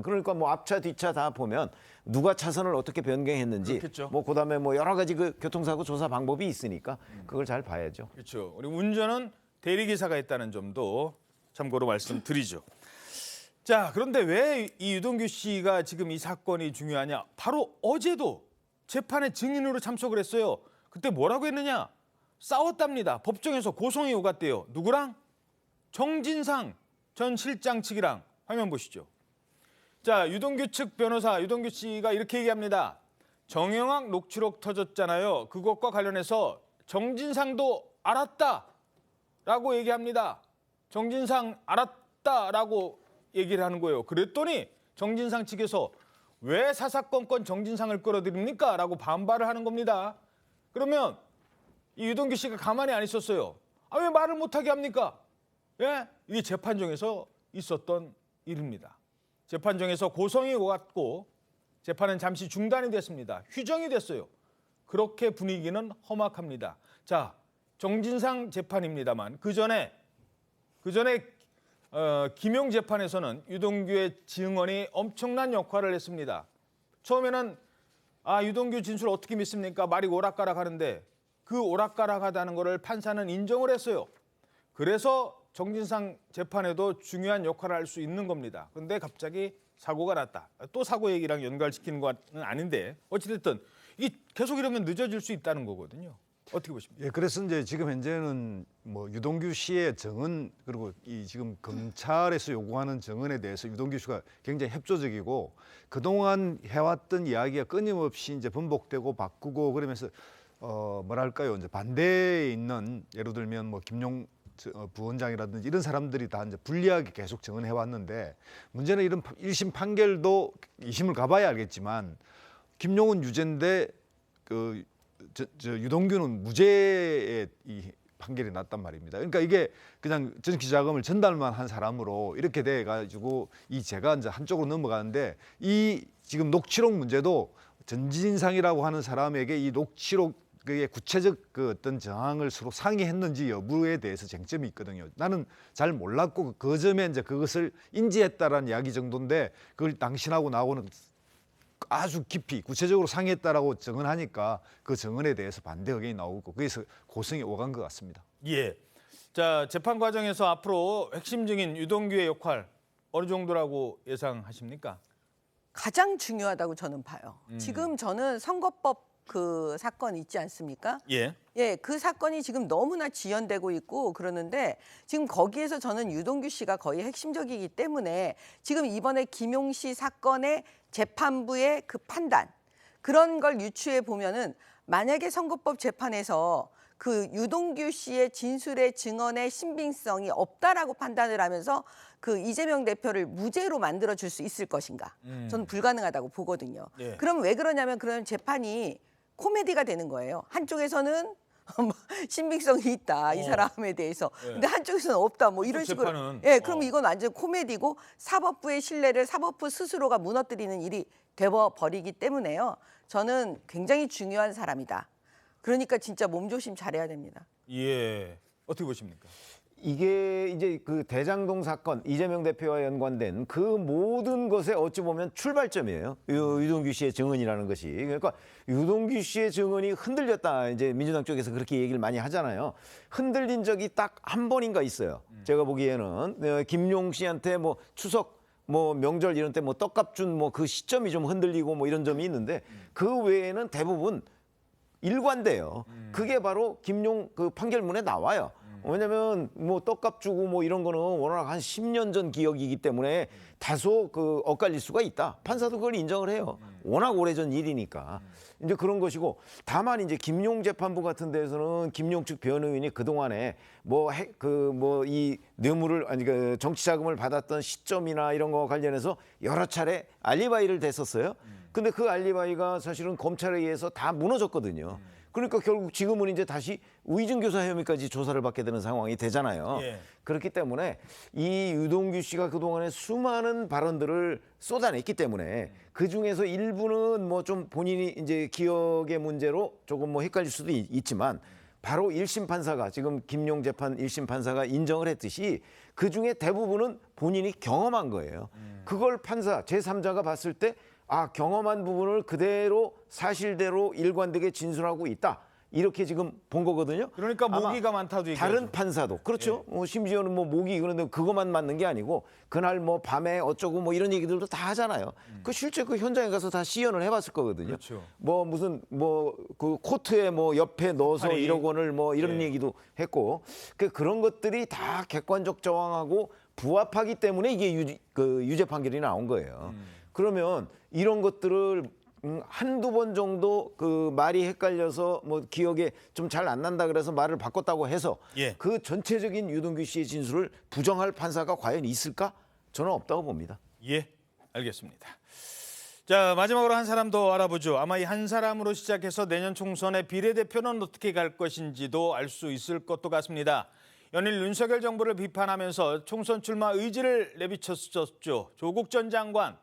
그러니까 뭐 앞차 뒤차 다 보면 누가 차선을 어떻게 변경했는지, 그렇겠죠. 뭐 그다음에 뭐 여러 가지 그 교통사고 조사 방법이 있으니까 그걸 잘 봐야죠. 그렇죠. 그리고 운전은 대리기사가 했다는 점도 참고로 말씀드리죠. 자, 그런데 왜 이 유동규 씨가 지금 이 사건이 중요하냐? 바로 어제도 재판에 증인으로 참석을 했어요. 그때 뭐라고 했느냐? 싸웠답니다. 법정에서 고성이 오갔대요. 누구랑? 정진상 전 실장 측이랑. 화면 보시죠. 자, 유동규 측 변호사 유동규 씨가 이렇게 얘기합니다. 정영학 녹취록 터졌잖아요. 그것과 관련해서 정진상도 알았다라고 얘기합니다. 정진상 알았다라고 얘기를 하는 거예요. 그랬더니 정진상 측에서 왜 사사건건 정진상을 끌어들입니까? 라고 반발을 하는 겁니다. 그러면 이 유동규 씨가 가만히 안 있었어요. 왜 말을 못하게 합니까? 예, 이게 재판정에서 있었던 일입니다. 재판정에서 고성이 오갔고 재판은 잠시 중단이 됐습니다. 휴정이 됐어요. 그렇게 분위기는 험악합니다. 자, 정진상 재판입니다만 그 전에 김용 재판에서는 유동규의 증언이 엄청난 역할을 했습니다. 처음에는 유동규 진술 어떻게 믿습니까? 말이 오락가락하는데 그 오락가락하다는 것을 판사는 인정을 했어요. 그래서 정진상 재판에도 중요한 역할을 할 수 있는 겁니다. 그런데 갑자기 사고가 났다. 또 사고 얘기랑 연결시키는 건 아닌데 어찌됐든 이게 계속 이러면 늦어질 수 있다는 거거든요. 어떻게 보십니까? 예, 그래서 이제 지금 현재는 뭐 유동규 씨의 증언 그리고 이 지금 검찰에서 요구하는 증언에 대해서 유동규 씨가 굉장히 협조적이고 그동안 해왔던 이야기가 끊임없이 이제 번복되고 바꾸고 그러면서 뭐랄까요, 이제 반대에 있는 예를 들면 뭐 김용 부원장이라든지 이런 사람들이 다 이제 불리하게 계속 증언해 왔는데 문제는 이런 1심 판결도 2심을 가봐야 알겠지만 김용은 유죄인데 유동규는 무죄의 이 판결이 났단 말입니다. 그러니까 이게 그냥 정치자금을 전달만 한 사람으로 이렇게 돼 가지고 이 죄가 이제 한쪽으로 넘어가는데 이 지금 녹취록 문제도 전진상이라고 하는 사람에게 이 녹취록의 구체적 그 어떤 정황을 서로 상의했는지 여부에 대해서 쟁점이 있거든요. 나는 잘 몰랐고 그 점에 이제 그것을 인지했다라는 이야기 정도인데 그걸 당신하고 나하고는 아주 깊이 구체적으로 상의했다라고 증언하니까 그 증언에 대해서 반대 의견이 나오고 그래서 고성이 오간 것 같습니다. 예. 자, 재판 과정에서 앞으로 핵심 증인 유동규의 역할 어느 정도라고 예상하십니까? 가장 중요하다고 저는 봐요. 지금 저는 선거법 그 사건 있지 않습니까? 예. 예, 그 사건이 지금 너무나 지연되고 있고 그러는데 지금 거기에서 저는 유동규 씨가 거의 핵심적이기 때문에 지금 이번에 김용 씨 사건의 재판부의 그 판단 그런 걸 유추해 보면은 만약에 선거법 재판에서 그 유동규 씨의 진술의 증언의 신빙성이 없다라고 판단을 하면서 그 이재명 대표를 무죄로 만들어 줄 수 있을 것인가? 저는 불가능하다고 보거든요. 예. 그럼 왜 그러냐면 그러면 재판이 코미디가 되는 거예요. 한쪽에서는 신빙성이 있다 이 사람에 대해서. 예. 근데 한쪽에서는 없다 뭐 이런 식으로. 재판은, 예, 그럼 이건 완전 코미디고 사법부의 신뢰를 사법부 스스로가 무너뜨리는 일이 되어 버리기 때문에요. 저는 굉장히 중요한 사람이다. 그러니까 진짜 몸조심 잘해야 됩니다. 예. 어떻게 보십니까? 이게 이제 그 대장동 사건 이재명 대표와 연관된 그 모든 것에 어찌 보면 출발점이에요. 유동규 씨의 증언이라는 것이. 그러니까 유동규 씨의 증언이 흔들렸다. 이제 민주당 쪽에서 그렇게 얘기를 많이 하잖아요. 흔들린 적이 딱 한 번인가 있어요. 제가 보기에는 김용 씨한테 뭐 추석 뭐 명절 이런 때 뭐 떡값 준 뭐 그 시점이 좀 흔들리고 뭐 이런 점이 있는데 그 외에는 대부분 일관돼요. 그게 바로 김용 그 판결문에 나와요. 왜냐면 뭐 떡값 주고 뭐 이런 거는 워낙 한 10년 전 기억이기 때문에 다소 그 엇갈릴 수가 있다. 판사도 그걸 인정을 해요. 워낙 오래전 일이니까. 이제 그런 것이고 다만 이제 김용 재판부 같은 데에서는 김용 측 변호인이 그동안에 이 뇌물을 아니 그 정치 자금을 받았던 시점이나 이런 거와 관련해서 여러 차례 알리바이를 댔었어요. 근데 그 알리바이가 사실은 검찰에 의해서 다 무너졌거든요. 그러니까 결국 지금은 이제 다시 위증교사 혐의까지 조사를 받게 되는 상황이 되잖아요. 예. 그렇기 때문에 이 유동규 씨가 그동안에 수많은 발언들을 쏟아냈기 때문에 그 중에서 일부는 뭐 좀 본인이 이제 기억의 문제로 조금 뭐 헷갈릴 수도 있지만 바로 1심 판사가 지금 김용 재판 1심 판사가 인정을 했듯이 그 중에 대부분은 본인이 경험한 거예요. 그걸 판사 제3자가 봤을 때 경험한 부분을 그대로 사실대로 일관되게 진술하고 있다. 이렇게 지금 본 거거든요. 그러니까 모기가 많다도 얘기하죠. 다른 판사도 그렇죠. 심지어는 뭐 모기 그런데 그것만 맞는 게 아니고 그날 뭐 밤에 어쩌고 뭐 이런 얘기들도 다 하잖아요. 그 실제 그 현장에 가서 다 시연을 해봤을 거거든요. 그렇죠. 뭐 무슨 뭐 그 코트에 뭐 옆에 넣어서 1억 원을 뭐 이런 얘기도 했고 그런 것들이 다 객관적 정황하고 부합하기 때문에 이게 유죄 판결이 나온 거예요. 그러면 이런 것들을 한두 번 정도 그 말이 헷갈려서 뭐 기억에 좀 잘 안 난다 그래서 말을 바꿨다고 해서 그 전체적인 유동규 씨의 진술을 부정할 판사가 과연 있을까? 저는 없다고 봅니다. 예, 알겠습니다. 자, 마지막으로 한 사람 더 알아보죠. 아마 이 한 사람으로 시작해서 내년 총선의 비례대표는 어떻게 갈 것인지도 알 수 있을 것도 같습니다. 연일 윤석열 정부를 비판하면서 총선 출마 의지를 내비쳤었죠. 조국 전 장관,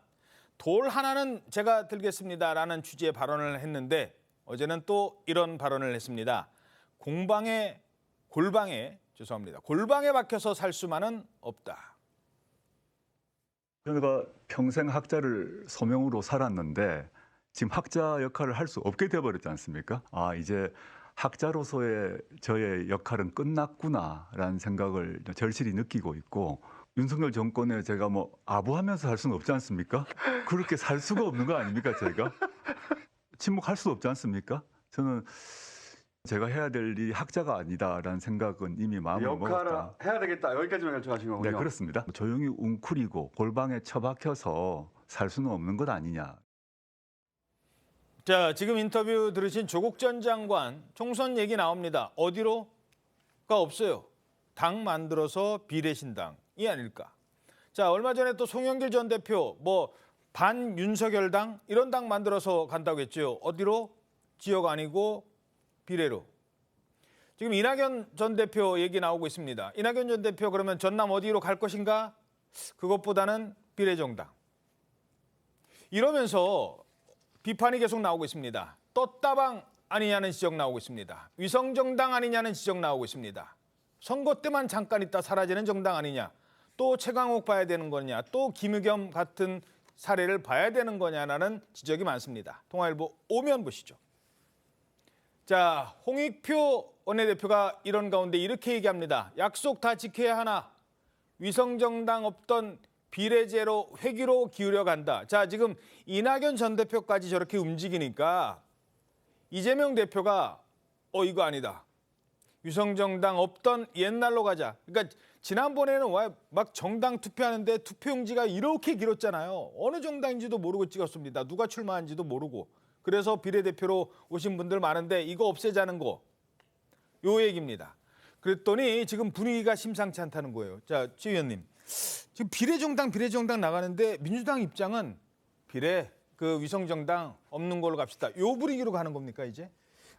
돌 하나는 제가 들겠습니다라는 취지의 발언을 했는데 어제는 또 이런 발언을 했습니다. 골방에 박혀서 살 수만은 없다. 제가 평생 학자를 소명으로 살았는데 지금 학자 역할을 할 수 없게 되어버렸지 않습니까? 이제 학자로서의 저의 역할은 끝났구나라는 생각을 절실히 느끼고 있고, 윤석열 정권에 제가 아부하면서 살 수는 없지 않습니까? 그렇게 살 수가 없는 거 아닙니까, 제가? 침묵할 수 없지 않습니까? 저는 제가 해야 될 일이 학자가 아니다라는 생각은 이미 마음을 먹었다. 해야 되겠다. 여기까지만 결정하신 거군요. 네, 그렇습니다. 조용히 웅크리고 골방에 처박혀서 살 수는 없는 것 아니냐. 자, 지금 인터뷰 들으신 조국 전 장관 총선 얘기 나옵니다. 어디로가 없어요. 당 만들어서 비례신당이 아닐까. 자, 얼마 전에 또 송영길 전 대표 반윤석열당 이런 당 만들어서 간다고 했죠. 어디로? 지역 아니고 비례로. 지금 이낙연 전 대표 얘기 나오고 있습니다. 이낙연 전 대표 그러면 전남 어디로 갈 것인가? 그것보다는 비례정당. 이러면서 비판이 계속 나오고 있습니다. 떴다방 아니냐는 지적 나오고 있습니다. 위성정당 아니냐는 지적 나오고 있습니다. 선거 때만 잠깐 있다 사라지는 정당 아니냐. 또 최강욱 봐야 되는 거냐. 또 김의겸 같은 사례를 봐야 되는 거냐라는 지적이 많습니다. 통화일보 오면 보시죠. 자, 홍익표 원내대표가 이런 가운데 이렇게 얘기합니다. 약속 다 지켜야 하나. 위성정당 없던 비례제로 회귀로 기울여 간다. 자, 지금 이낙연 전 대표까지 저렇게 움직이니까 이재명 대표가 이거 아니다. 위성정당 없던 옛날로 가자. 그러니까 지난번에는 막 정당 투표하는데 투표용지가 이렇게 길었잖아요. 어느 정당인지도 모르고 찍었습니다. 누가 출마한지도 모르고. 그래서 비례대표로 오신 분들 많은데 이거 없애자는 거. 요 얘기입니다. 그랬더니 지금 분위기가 심상치 않다는 거예요. 자, 최 의원님. 지금 비례정당 나가는데 민주당 입장은 위성정당 없는 걸로 갑시다. 요 분위기로 가는 겁니까 이제?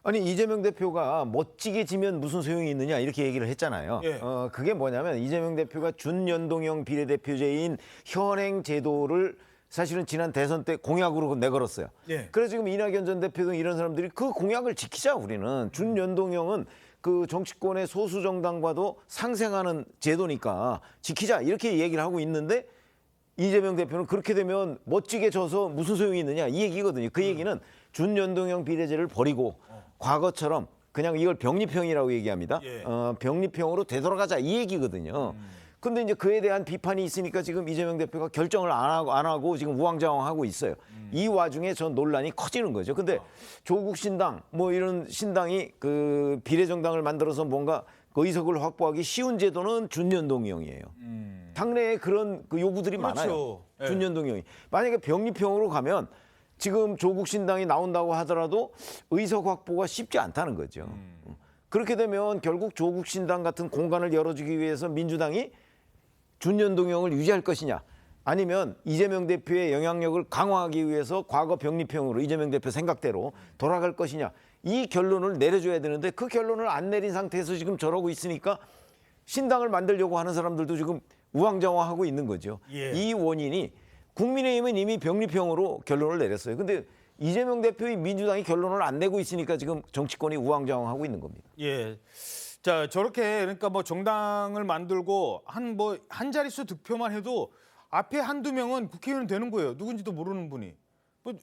아니 이재명 대표가 멋지게 지면 무슨 소용이 있느냐 이렇게 얘기를 했잖아요. 예. 그게 뭐냐면 이재명 대표가 준연동형 비례대표제인 현행 제도를 사실은 지난 대선 때 공약으로 내걸었어요. 예. 그래서 지금 이낙연 전 대표 등 이런 사람들이 그 공약을 지키자 우리는. 준연동형은 그 정치권의 소수 정당과도 상생하는 제도니까 지키자 이렇게 얘기를 하고 있는데 이재명 대표는 그렇게 되면 멋지게 져서 무슨 소용이 있느냐 이 얘기거든요. 그 얘기는 준연동형 비례제를 버리고 과거처럼 그냥 이걸 병립형이라고 얘기합니다. 예. 병립형으로 되돌아가자 이 얘기거든요. 근데 이제 그에 대한 비판이 있으니까 지금 이재명 대표가 결정을 안 하고 지금 우왕좌왕하고 있어요. 이 와중에 저 논란이 커지는 거죠. 근데 조국 신당 이런 신당이 그 비례정당을 만들어서 뭔가 의석을 확보하기 쉬운 제도는 준연동형이에요. 당내에 그런 그 요구들이 그렇죠. 많아요. 예. 준연동형이. 만약에 병립형으로 가면 지금 조국 신당이 나온다고 하더라도 의석 확보가 쉽지 않다는 거죠. 그렇게 되면 결국 조국 신당 같은 공간을 열어주기 위해서 민주당이 준연동형을 유지할 것이냐 아니면 이재명 대표의 영향력을 강화하기 위해서 과거 병립형으로 이재명 대표 생각대로 돌아갈 것이냐 이 결론을 내려줘야 되는데 그 결론을 안 내린 상태에서 지금 저러고 있으니까 신당을 만들려고 하는 사람들도 지금 우왕좌왕하고 있는 거죠. 예. 이 원인이 국민의힘은 이미 병립형으로 결론을 내렸어요. 근데 이재명 대표의 민주당이 결론을 안 내고 있으니까 지금 정치권이 우왕좌왕하고 있는 겁니다. 예. 자, 저렇게 그러니까 정당을 만들고 한 자릿수 득표만 해도 앞에 한두 명은 국회의원이 되는 거예요. 누군지도 모르는 분이.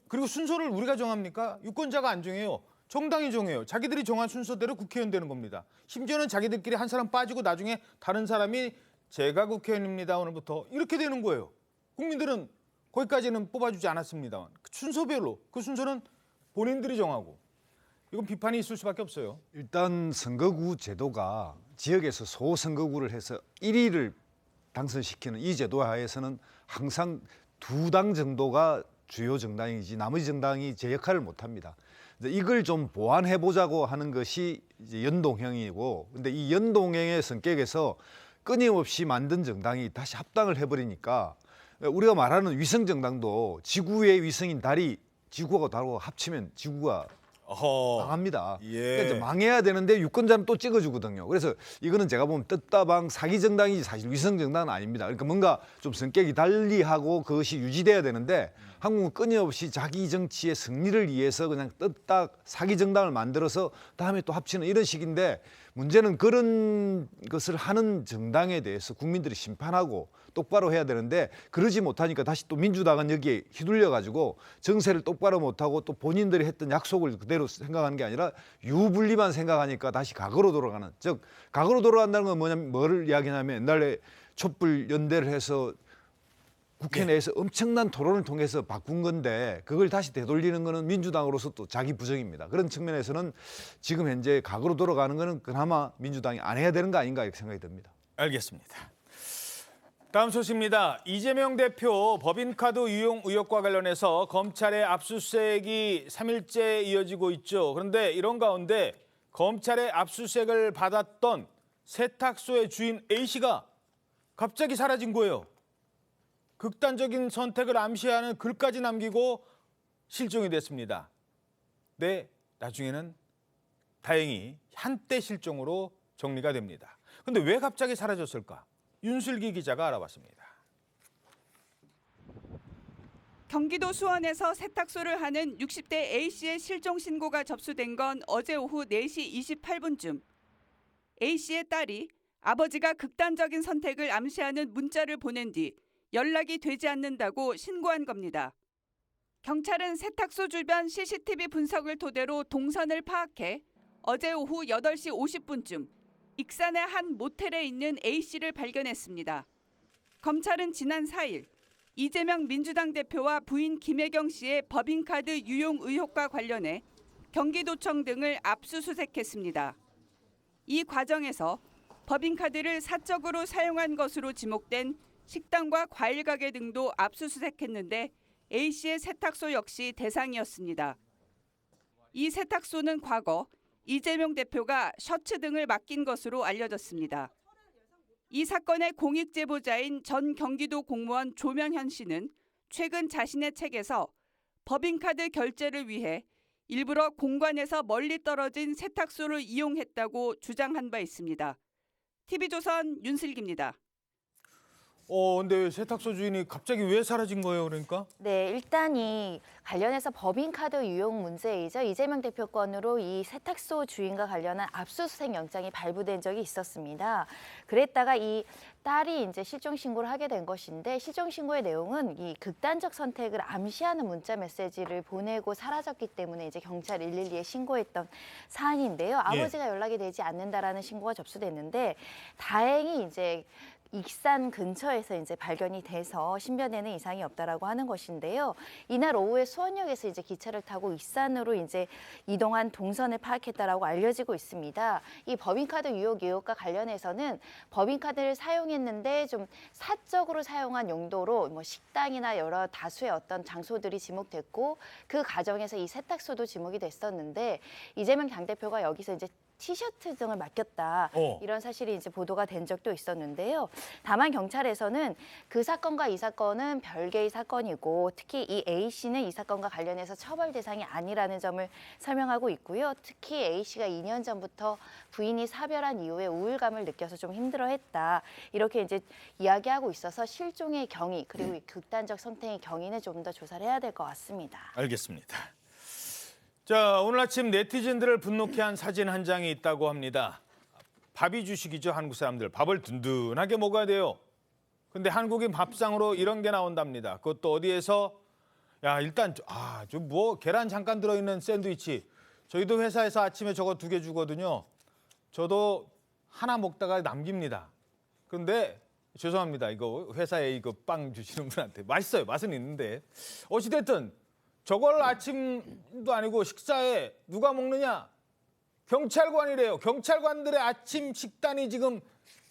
그리고 순서를 우리가 정합니까? 유권자가 안 정해요. 정당이 정해요. 자기들이 정한 순서대로 국회의원 되는 겁니다. 심지어는 자기들끼리 한 사람 빠지고 나중에 다른 사람이 제가 국회의원입니다. 오늘부터 이렇게 되는 거예요. 국민들은 거기까지는 뽑아주지 않았습니다. 순서별로 그 순서는 본인들이 정하고. 이건 비판이 있을 수밖에 없어요. 일단 선거구 제도가 지역에서 소선거구를 해서 1위를 당선시키는 이 제도 하에서는 항상 2당 정도가 주요 정당이지 나머지 정당이 제 역할을 못합니다. 이걸 좀 보완해보자고 하는 것이 이제 연동형이고, 근데 이 연동형의 성격에서 끊임없이 만든 정당이 다시 합당을 해버리니까 우리가 말하는 위성정당도 지구의 위성인 달이 지구하고 달하고 합치면 지구가 망합니다. 예. 그러니까 이제 망해야 되는데 유권자는 또 찍어주거든요. 그래서 이거는 제가 보면 뜻다방 사기 정당이지 사실 위성 정당은 아닙니다. 그러니까 뭔가 좀 성격이 달리하고 그것이 유지돼야 되는데 한국은 끊임없이 자기 정치의 승리를 위해서 그냥 뜻다 사기 정당을 만들어서 다음에 또 합치는 이런 식인데 문제는 그런 것을 하는 정당에 대해서 국민들이 심판하고 똑바로 해야 되는데 그러지 못하니까 다시 또 민주당은 여기에 휘둘려 가지고 정세를 똑바로 못하고 또 본인들이 했던 약속을 그대로 생각하는 게 아니라 유불리만 생각하니까 다시 과거로 돌아가는, 즉 과거로 돌아간다는 건 뭐냐면 뭐를 이야기하냐면 옛날에 촛불 연대를 해서 국회 내에서 엄청난 토론을 통해서 바꾼 건데 그걸 다시 되돌리는 거는 민주당으로서 또 자기 부정입니다. 그런 측면에서는 지금 현재 과거로 돌아가는 거는 그나마 민주당이 안 해야 되는 거 아닌가 이렇게 생각이 듭니다. 알겠습니다. 다음 소식입니다. 이재명 대표 법인카드 유용 의혹과 관련해서 검찰의 압수수색이 3일째 이어지고 있죠. 그런데 이런 가운데 검찰의 압수수색을 받았던 세탁소의 주인 A씨가 갑자기 사라진 거예요. 극단적인 선택을 암시하는 글까지 남기고 실종이 됐습니다. 네, 나중에는 다행히 한때 실종으로 정리가 됩니다. 그런데 왜 갑자기 사라졌을까? 윤슬기 기자가 알아봤습니다. 경기도 수원에서 세탁소를 하는 60대 A씨의 실종 신고가 접수된 건 어제 오후 4시 28분쯤. A씨의 딸이 아버지가 극단적인 선택을 암시하는 문자를 보낸 뒤 연락이 되지 않는다고 신고한 겁니다. 경찰은 세탁소 주변 CCTV 분석을 토대로 동선을 파악해 어제 오후 8시 50분쯤 익산의 한 모텔에 있는 A씨를 발견했습니다. 검찰은 지난 4일 이재명 민주당 대표와 부인 김혜경 씨의 법인카드 유용 의혹과 관련해 경기도청 등을 압수수색했습니다. 이 과정에서 법인카드를 사적으로 사용한 것으로 지목된 식당과 과일 가게 등도 압수수색했는데 A씨의 세탁소 역시 대상이었습니다. 이 세탁소는 과거 이재명 대표가 셔츠 등을 맡긴 것으로 알려졌습니다. 이 사건의 공익 제보자인 전 경기도 공무원 조명현 씨는 최근 자신의 책에서 법인카드 결제를 위해 일부러 공관에서 멀리 떨어진 세탁소를 이용했다고 주장한 바 있습니다. TV조선 윤슬기입니다. 근데 세탁소 주인이 갑자기 왜 사라진 거예요, 그러니까? 네, 일단 이 관련해서 법인카드 유용 문제이죠. 이재명 대표 건으로 이 세탁소 주인과 관련한 압수수색 영장이 발부된 적이 있었습니다. 그랬다가 이 딸이 이제 실종 신고를 하게 된 것인데 실종 신고의 내용은 이 극단적 선택을 암시하는 문자 메시지를 보내고 사라졌기 때문에 이제 경찰 112에 신고했던 사안인데요. 아버지가 연락이 되지 않는다라는 신고가 접수됐는데 다행히 이제 익산 근처에서 이제 발견이 돼서 신변에는 이상이 없다라고 하는 것인데요. 이날 오후에 수원역에서 이제 기차를 타고 익산으로 이제 이동한 동선을 파악했다라고 알려지고 있습니다. 이 법인카드 유용 의혹과 관련해서는 법인카드를 사용했는데 좀 사적으로 사용한 용도로 뭐 식당이나 여러 다수의 어떤 장소들이 지목됐고 그 과정에서 이 세탁소도 지목이 됐었는데 이재명 당대표가 여기서 이제 티셔츠 등을 맡겼다 이런 사실이 이제 보도가 된 적도 있었는데요. 다만 경찰에서는 그 사건과 이 사건은 별개의 사건이고 특히 이 A 씨는 이 사건과 관련해서 처벌 대상이 아니라는 점을 설명하고 있고요. 특히 A 씨가 2년 전부터 부인이 사별한 이후에 우울감을 느껴서 좀 힘들어했다 이렇게 이제 이야기하고 있어서 실종의 경위 그리고 이 극단적 선택의 경위는 좀 더 조사를 해야 될 것 같습니다. 알겠습니다. 자, 오늘 아침 네티즌들을 분노케 한 사진 한 장이 있다고 합니다. 밥이 주식이죠, 한국 사람들. 밥을 든든하게 먹어야 돼요. 근데 한국인 밥상으로 이런 게 나온답니다. 그것도 어디에서? 야, 일단 좀 뭐 계란 잠깐 들어있는 샌드위치. 저희도 회사에서 아침에 저거 2개 주거든요. 저도 하나 먹다가 남깁니다. 근데 죄송합니다. 이거 회사에 이거 빵 주시는 분한테. 맛있어요. 맛은 있는데. 어찌됐든 저걸 아침도 아니고 식사에 누가 먹느냐? 경찰관이래요. 경찰관들의 아침 식단이 지금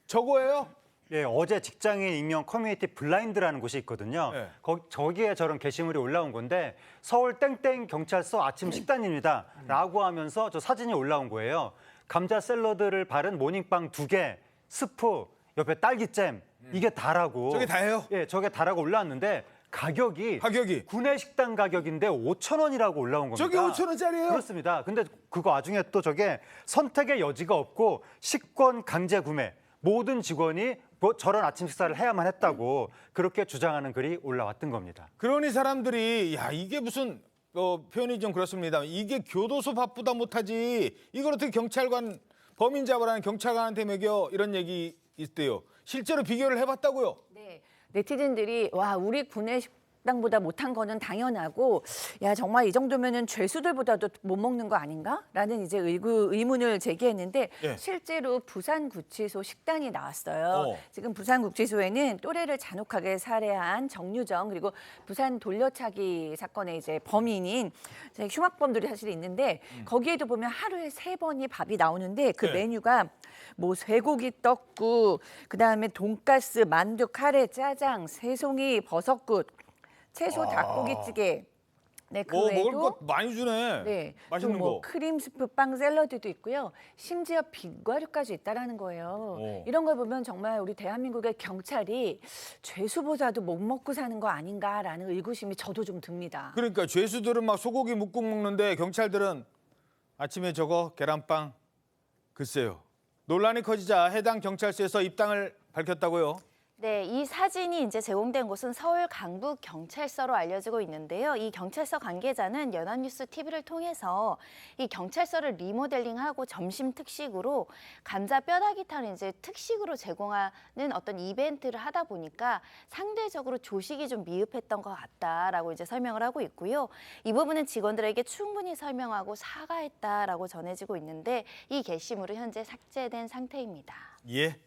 저거예요? 예, 어제 직장인 익명 커뮤니티 블라인드라는 곳이 있거든요. 네. 저기에 저런 게시물이 올라온 건데 서울 땡땡 경찰서 아침 식단입니다. 라고 하면서 저 사진이 올라온 거예요. 감자 샐러드를 바른 모닝빵 2개, 스프, 옆에 딸기잼 이게 다라고. 저게 다예요? 예, 저게 다라고 올라왔는데 가격이 구내 식당 가격인데 5,000원이라고 올라온 겁니다. 저게 5,000원짜리예요? 그렇습니다. 근데 그거 와중에 또 저게 선택의 여지가 없고 식권 강제 구매, 모든 직원이 뭐 저런 아침 식사를 해야만 했다고 그렇게 주장하는 글이 올라왔던 겁니다. 그러니 사람들이 야 이게 무슨 표현이 좀 그렇습니다. 이게 교도소 바쁘다 못하지 이걸 어떻게 경찰관 범인 잡으라는 경찰관한테 먹여 이런 얘기 있대요. 실제로 비교를 해봤다고요? 네, 네티즌들이 와 우리 구내 식당보다 못한 거는 당연하고 야 정말 이 정도면은 죄수들보다도 못 먹는 거 아닌가라는 이제 의문을 제기했는데 예. 실제로 부산구치소 식단이 나왔어요. 지금 부산구치소에는 또래를 잔혹하게 살해한 정유정 그리고 부산 돌려차기 사건의 이제 범인인 이제 흉악범들이 사실 있는데 거기에도 보면 하루에 3번이 밥이 나오는데 그 네. 메뉴가 뭐 쇠고기 떡국, 그다음에 돈가스, 만두, 카레, 짜장, 새송이, 버섯국, 채소 닭고기찌개. 네, 그 외에도 먹을 것 많이 주네. 네, 맛있는 또 뭐 거. 크림 스프 빵 샐러드도 있고요. 심지어 빙과류까지 있다라는 거예요. 이런 걸 보면 정말 우리 대한민국의 경찰이 죄수보다도 못 먹고 사는 거 아닌가라는 의구심이 저도 좀 듭니다. 그러니까 죄수들은 막 소고기 묵국 먹는데 경찰들은 아침에 저거 계란빵. 글쎄요. 논란이 커지자 해당 경찰서에서 입당을 밝혔다고요. 네, 이 사진이 이제 제공된 곳은 서울 강북 경찰서로 알려지고 있는데요. 이 경찰서 관계자는 연합뉴스 TV를 통해서 이 경찰서를 리모델링하고 점심 특식으로 감자 뼈다귀탕을 이제 특식으로 제공하는 어떤 이벤트를 하다 보니까 상대적으로 조식이 좀 미흡했던 것 같다라고 이제 설명을 하고 있고요. 이 부분은 직원들에게 충분히 설명하고 사과했다라고 전해지고 있는데 이 게시물은 현재 삭제된 상태입니다. 예.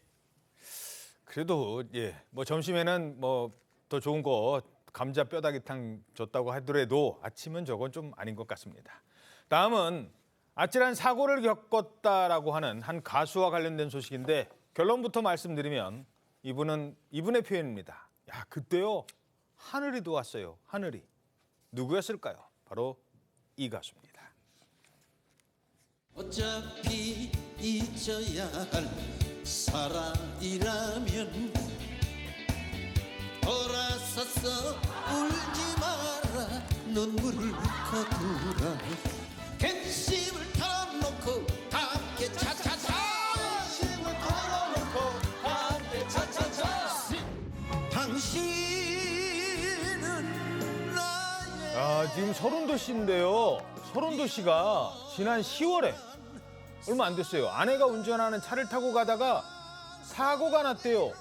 그래도 뭐 점심에는 뭐 더 좋은 거 감자 뼈다귀탕 줬다고 하더라도 아침은 저건 좀 아닌 것 같습니다. 다음은 아찔한 사고를 겪었다라고 하는 한 가수와 관련된 소식인데 결론부터 말씀드리면 이분의 표현입니다. 야 그때요 하늘이 도왔어요. 하늘이 누구였을까요? 바로 이 가수입니다. 어차피 잊어야 할 사랑이라면 돌아서서 울지 마라 눈물을 거두라 갱심을 털어놓고 함께 차차차 갱심을 털어놓고 함께 차차차 당신은 나의 지금 서른도 씨인데요. 서른도 씨가 지난 10월에 얼마 안 됐어요. 아내가 운전하는 차를 타고 가다가 사고가 났대요.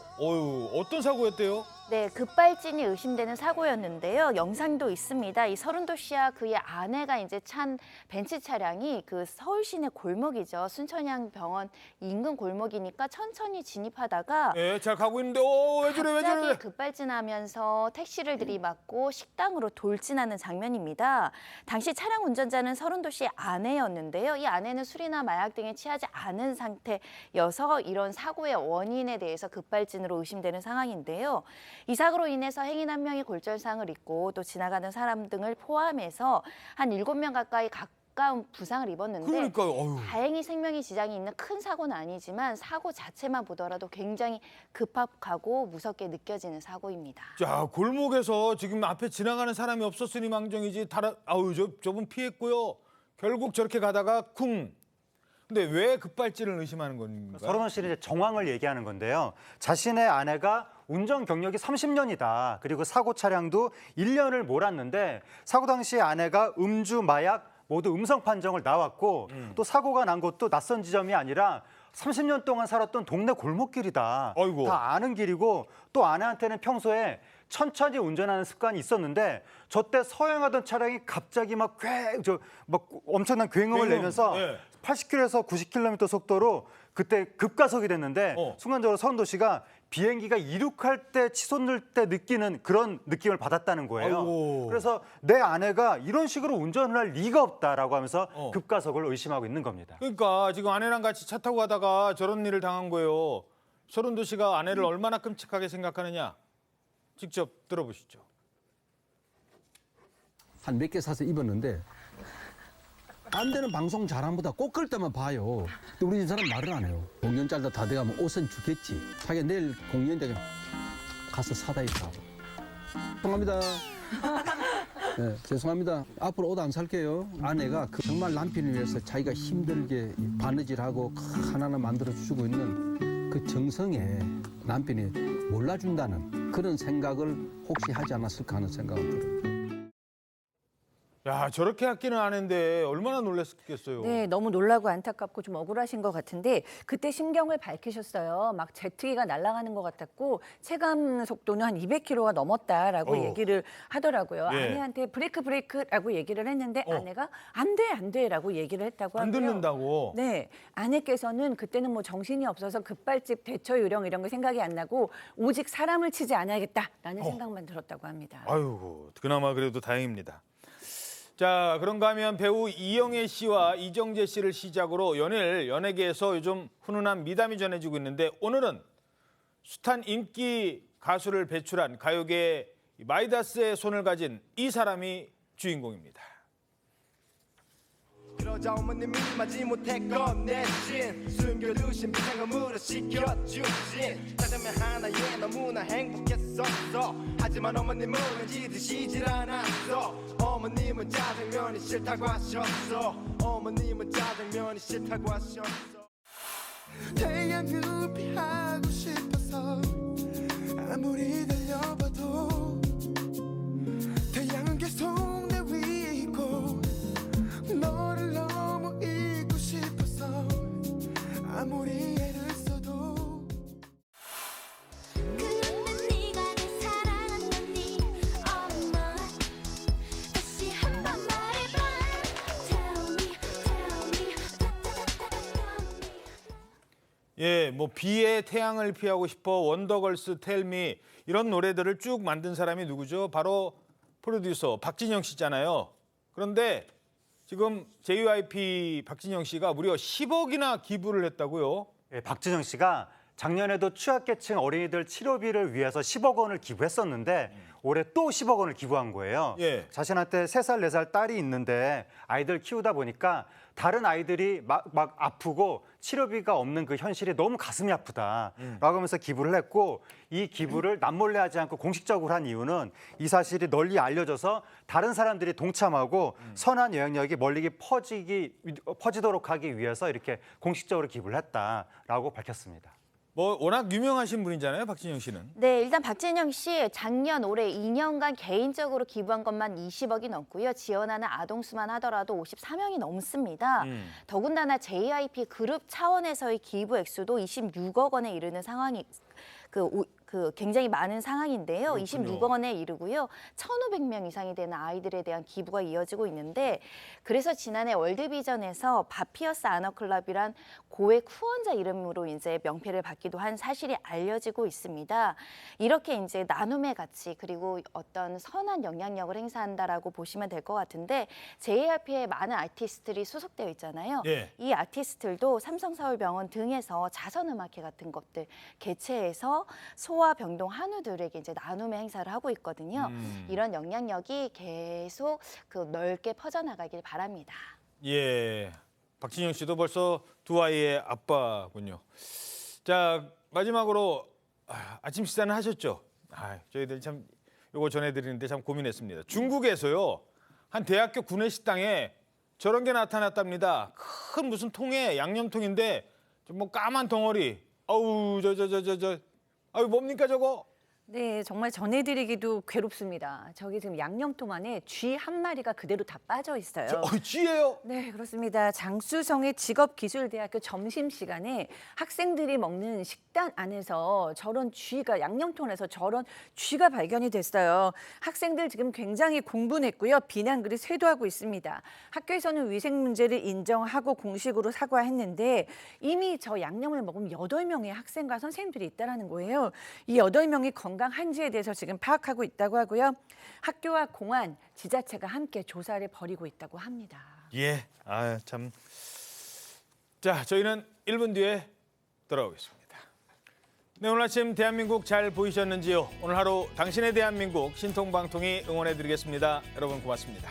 어떤 사고였대요? 네, 급발진이 의심되는 사고였는데요. 영상도 있습니다. 이 서른도 씨와 그의 아내가 이제 찬 벤츠 차량이 그 서울 시내 골목이죠. 순천향 병원 인근 골목이니까 천천히 진입하다가 잘 가고 있는데 왜 저래 갑자기 급발진하면서 택시를 들이받고 식당으로 돌진하는 장면입니다. 당시 차량 운전자는 서른도 씨의 아내였는데요. 이 아내는 술이나 마약 등에 취하지 않은 상태여서 이런 사고의 원인에 대해서 급발진으로 의심되는 상황인데요. 이 사고로 인해서 행인 한 명이 골절상을 입고 또 지나가는 사람 등을 포함해서 한 7명 가까이 가까운 부상을 입었는데 그러니까요. 다행히 생명에 지장이 있는 큰 사고는 아니지만 사고 자체만 보더라도 굉장히 급박하고 무섭게 느껴지는 사고입니다. 자, 골목에서 지금 앞에 지나가는 사람이 없었으니 망정이지 저분 피했고요. 결국 저렇게 가다가 쿵. 근데 왜 급발진을 의심하는 건가요? 서른도 씨는 이제 정황을 얘기하는 건데요. 자신의 아내가 운전 경력이 30년이다. 그리고 사고 차량도 1년을 몰았는데 사고 당시 아내가 음주, 마약 모두 음성 판정을 나왔고 또 사고가 난 곳도 낯선 지점이 아니라 30년 동안 살았던 동네 골목길이다. 다 아는 길이고 또 아내한테는 평소에 천천히 운전하는 습관이 있었는데 저때 서행하던 차량이 갑자기 막 엄청난 굉음을 내면서 80km에서 90km 속도로 그때 급가속이 됐는데 순간적으로 서른도 씨가 비행기가 이륙할 때 치솟을 때 느끼는 그런 느낌을 받았다는 거예요. 그래서 내 아내가 이런 식으로 운전을 할 리가 없다라고 하면서 급가속을 의심하고 있는 겁니다. 그러니까 지금 아내랑 같이 차 타고 가다가 저런 일을 당한 거예요. 서른도 씨가 아내를 얼마나 끔찍하게 생각하느냐 직접 들어보시죠. 한 몇 개 사서 입었는데 안 되는 방송 잘함보다 꼭 그럴 때만 봐요. 근데 우리 집 사람 말을 안 해요. 공연짤도 다 돼가면 옷은 주겠지. 자기가 내일 공연대 가서 사다 입라고. 죄송합니다. 네, 죄송합니다. 앞으로 옷 안 살게요. 아내가 정말 남편을 위해서 자기가 힘들게 바느질하고 하나하나 만들어주고 있는 그 정성에 남편이 몰라준다는 그런 생각을 혹시 하지 않았을까 하는 생각을 들어요. 야, 저렇게 학기는 아는데 얼마나 놀랐겠어요. 네, 너무 놀라고 안타깝고 좀 억울하신 것 같은데 그때 심경을 밝히셨어요. 막 제트기가 날아가는 것 같았고 체감 속도는 한 200km가 넘었다라고 얘기를 하더라고요. 예. 아내한테 브레이크라고 얘기를 했는데 아내가 안 돼라고 얘기를 했다고 안 하고요. 듣는다고. 네, 아내께서는 그때는 뭐 정신이 없어서 급발집 대처 요령 이런 거 생각이 안 나고 오직 사람을 치지 않아야겠다라는 생각만 들었다고 합니다. 아유, 그나마 그래도 다행입니다. 자, 그런가 하면 배우 이영애 씨와 이정재 씨를 시작으로 연예계에서 요즘 훈훈한 미담이 전해지고 있는데 오늘은 숱한 인기 가수를 배출한 가요계의 마이다스의 손을 가진 이 사람이 주인공입니다. 그러자 어머님이 마지못했건 내신 숨겨두신 비상금으로 시켜주신 짜장면 하나에 너무나 행복했었어. 하지만 어머님은 왠지 드시질 않았어. 어머님은 짜장면이 싫다고 하셨어. 어머님은 짜장면이 싫다고 하셨어. 태양을 피하고 싶어서 아무리 달려봐도 태양은 계속 내 위에 있고 너를 너무 잊고 싶어서 아무리 애를 써도 그런데 네가 내 사랑한다니 엄마 다시 한번 말해봐 Tell me 예, 뭐 비의 태양을 피하고 싶어 원더걸스 텔미 이런 노래들을 쭉 만든 사람이 누구죠? 바로 프로듀서 박진영 씨잖아요. 그런데 지금 JYP 박진영 씨가 무려 10억이나 기부를 했다고요? 예, 박진영 씨가 작년에도 취약계층 어린이들 치료비를 위해서 10억 원을 기부했었는데 올해 또 10억 원을 기부한 거예요. 예. 자신한테 3살, 4살 딸이 있는데 아이들 키우다 보니까 다른 아이들이 막 아프고 치료비가 없는 그 현실이 너무 가슴이 아프다라고 하면서 기부를 했고 이 기부를 남몰래 하지 않고 공식적으로 한 이유는 이 사실이 널리 알려져서 다른 사람들이 동참하고 선한 영향력이 멀리 퍼지도록 하기 위해서 이렇게 공식적으로 기부를 했다라고 밝혔습니다. 뭐 워낙 유명하신 분이잖아요, 박진영 씨는. 네, 일단 박진영 씨 작년 올해 2년간 개인적으로 기부한 것만 20억이 넘고요. 지원하는 아동 수만 하더라도 54명이 넘습니다. 더군다나 JYP 그룹 차원에서의 기부 액수도 26억 원에 이르는 상황이 굉장히 많은 상황인데요. 그렇군요. 26억 원에 이르고요. 1,500명 이상이 되는 아이들에 대한 기부가 이어지고 있는데 그래서 지난해 월드비전에서 바피어스 아너클럽이란 고액 후원자 이름으로 이제 명패를 받기도 한 사실이 알려지고 있습니다. 이렇게 이제 나눔의 가치 그리고 어떤 선한 영향력을 행사한다라고 보시면 될 것 같은데 JYP에 많은 아티스트들이 소속되어 있잖아요. 예. 이 아티스트들도 삼성서울병원 등에서 자선음악회 같은 것들 개최해서 소아 병동 한우들에게 이제 나눔의 행사를 하고 있거든요. 이런 영향력이 계속 넓게 퍼져나가길 바랍니다. 예, 박진영 씨도 벌써 두 아이의 아빠군요. 자, 마지막으로 아침 식사는 하셨죠? 저희들 참 이거 전해드리는데 참 고민했습니다. 중국에서요, 한 대학교 구내식당에 저런 게 나타났답니다. 큰 무슨 통에 양념통인데 뭐 까만 덩어리. 아우 아유 뭡니까 저거? 네, 정말 전해드리기도 괴롭습니다. 저기 지금 양념통 안에 쥐 한 마리가 그대로 다 빠져 있어요. 쥐예요? 네, 그렇습니다. 장쑤성의 직업기술대학교 점심시간에 학생들이 먹는 식단 안에서 저런 쥐가 양념통에서 저런 쥐가 발견이 됐어요. 학생들 지금 굉장히 공분했고요. 비난글이 쇄도하고 있습니다. 학교에서는 위생 문제를 인정하고 공식으로 사과했는데 이미 저 양념을 먹은 8명의 학생과 선생님들이 있다는 거예요. 이 8명이 건강한지에 대해서 지금 파악하고 있다고 하고요. 학교와 공안, 지자체가 함께 조사를 벌이고 있다고 합니다. 예, 참. 자, 저희는 1분 뒤에 돌아오겠습니다. 네, 오늘 아침 대한민국 잘 보이셨는지요? 오늘 하루 당신의 대한민국 신통방통이 응원해드리겠습니다. 여러분 고맙습니다.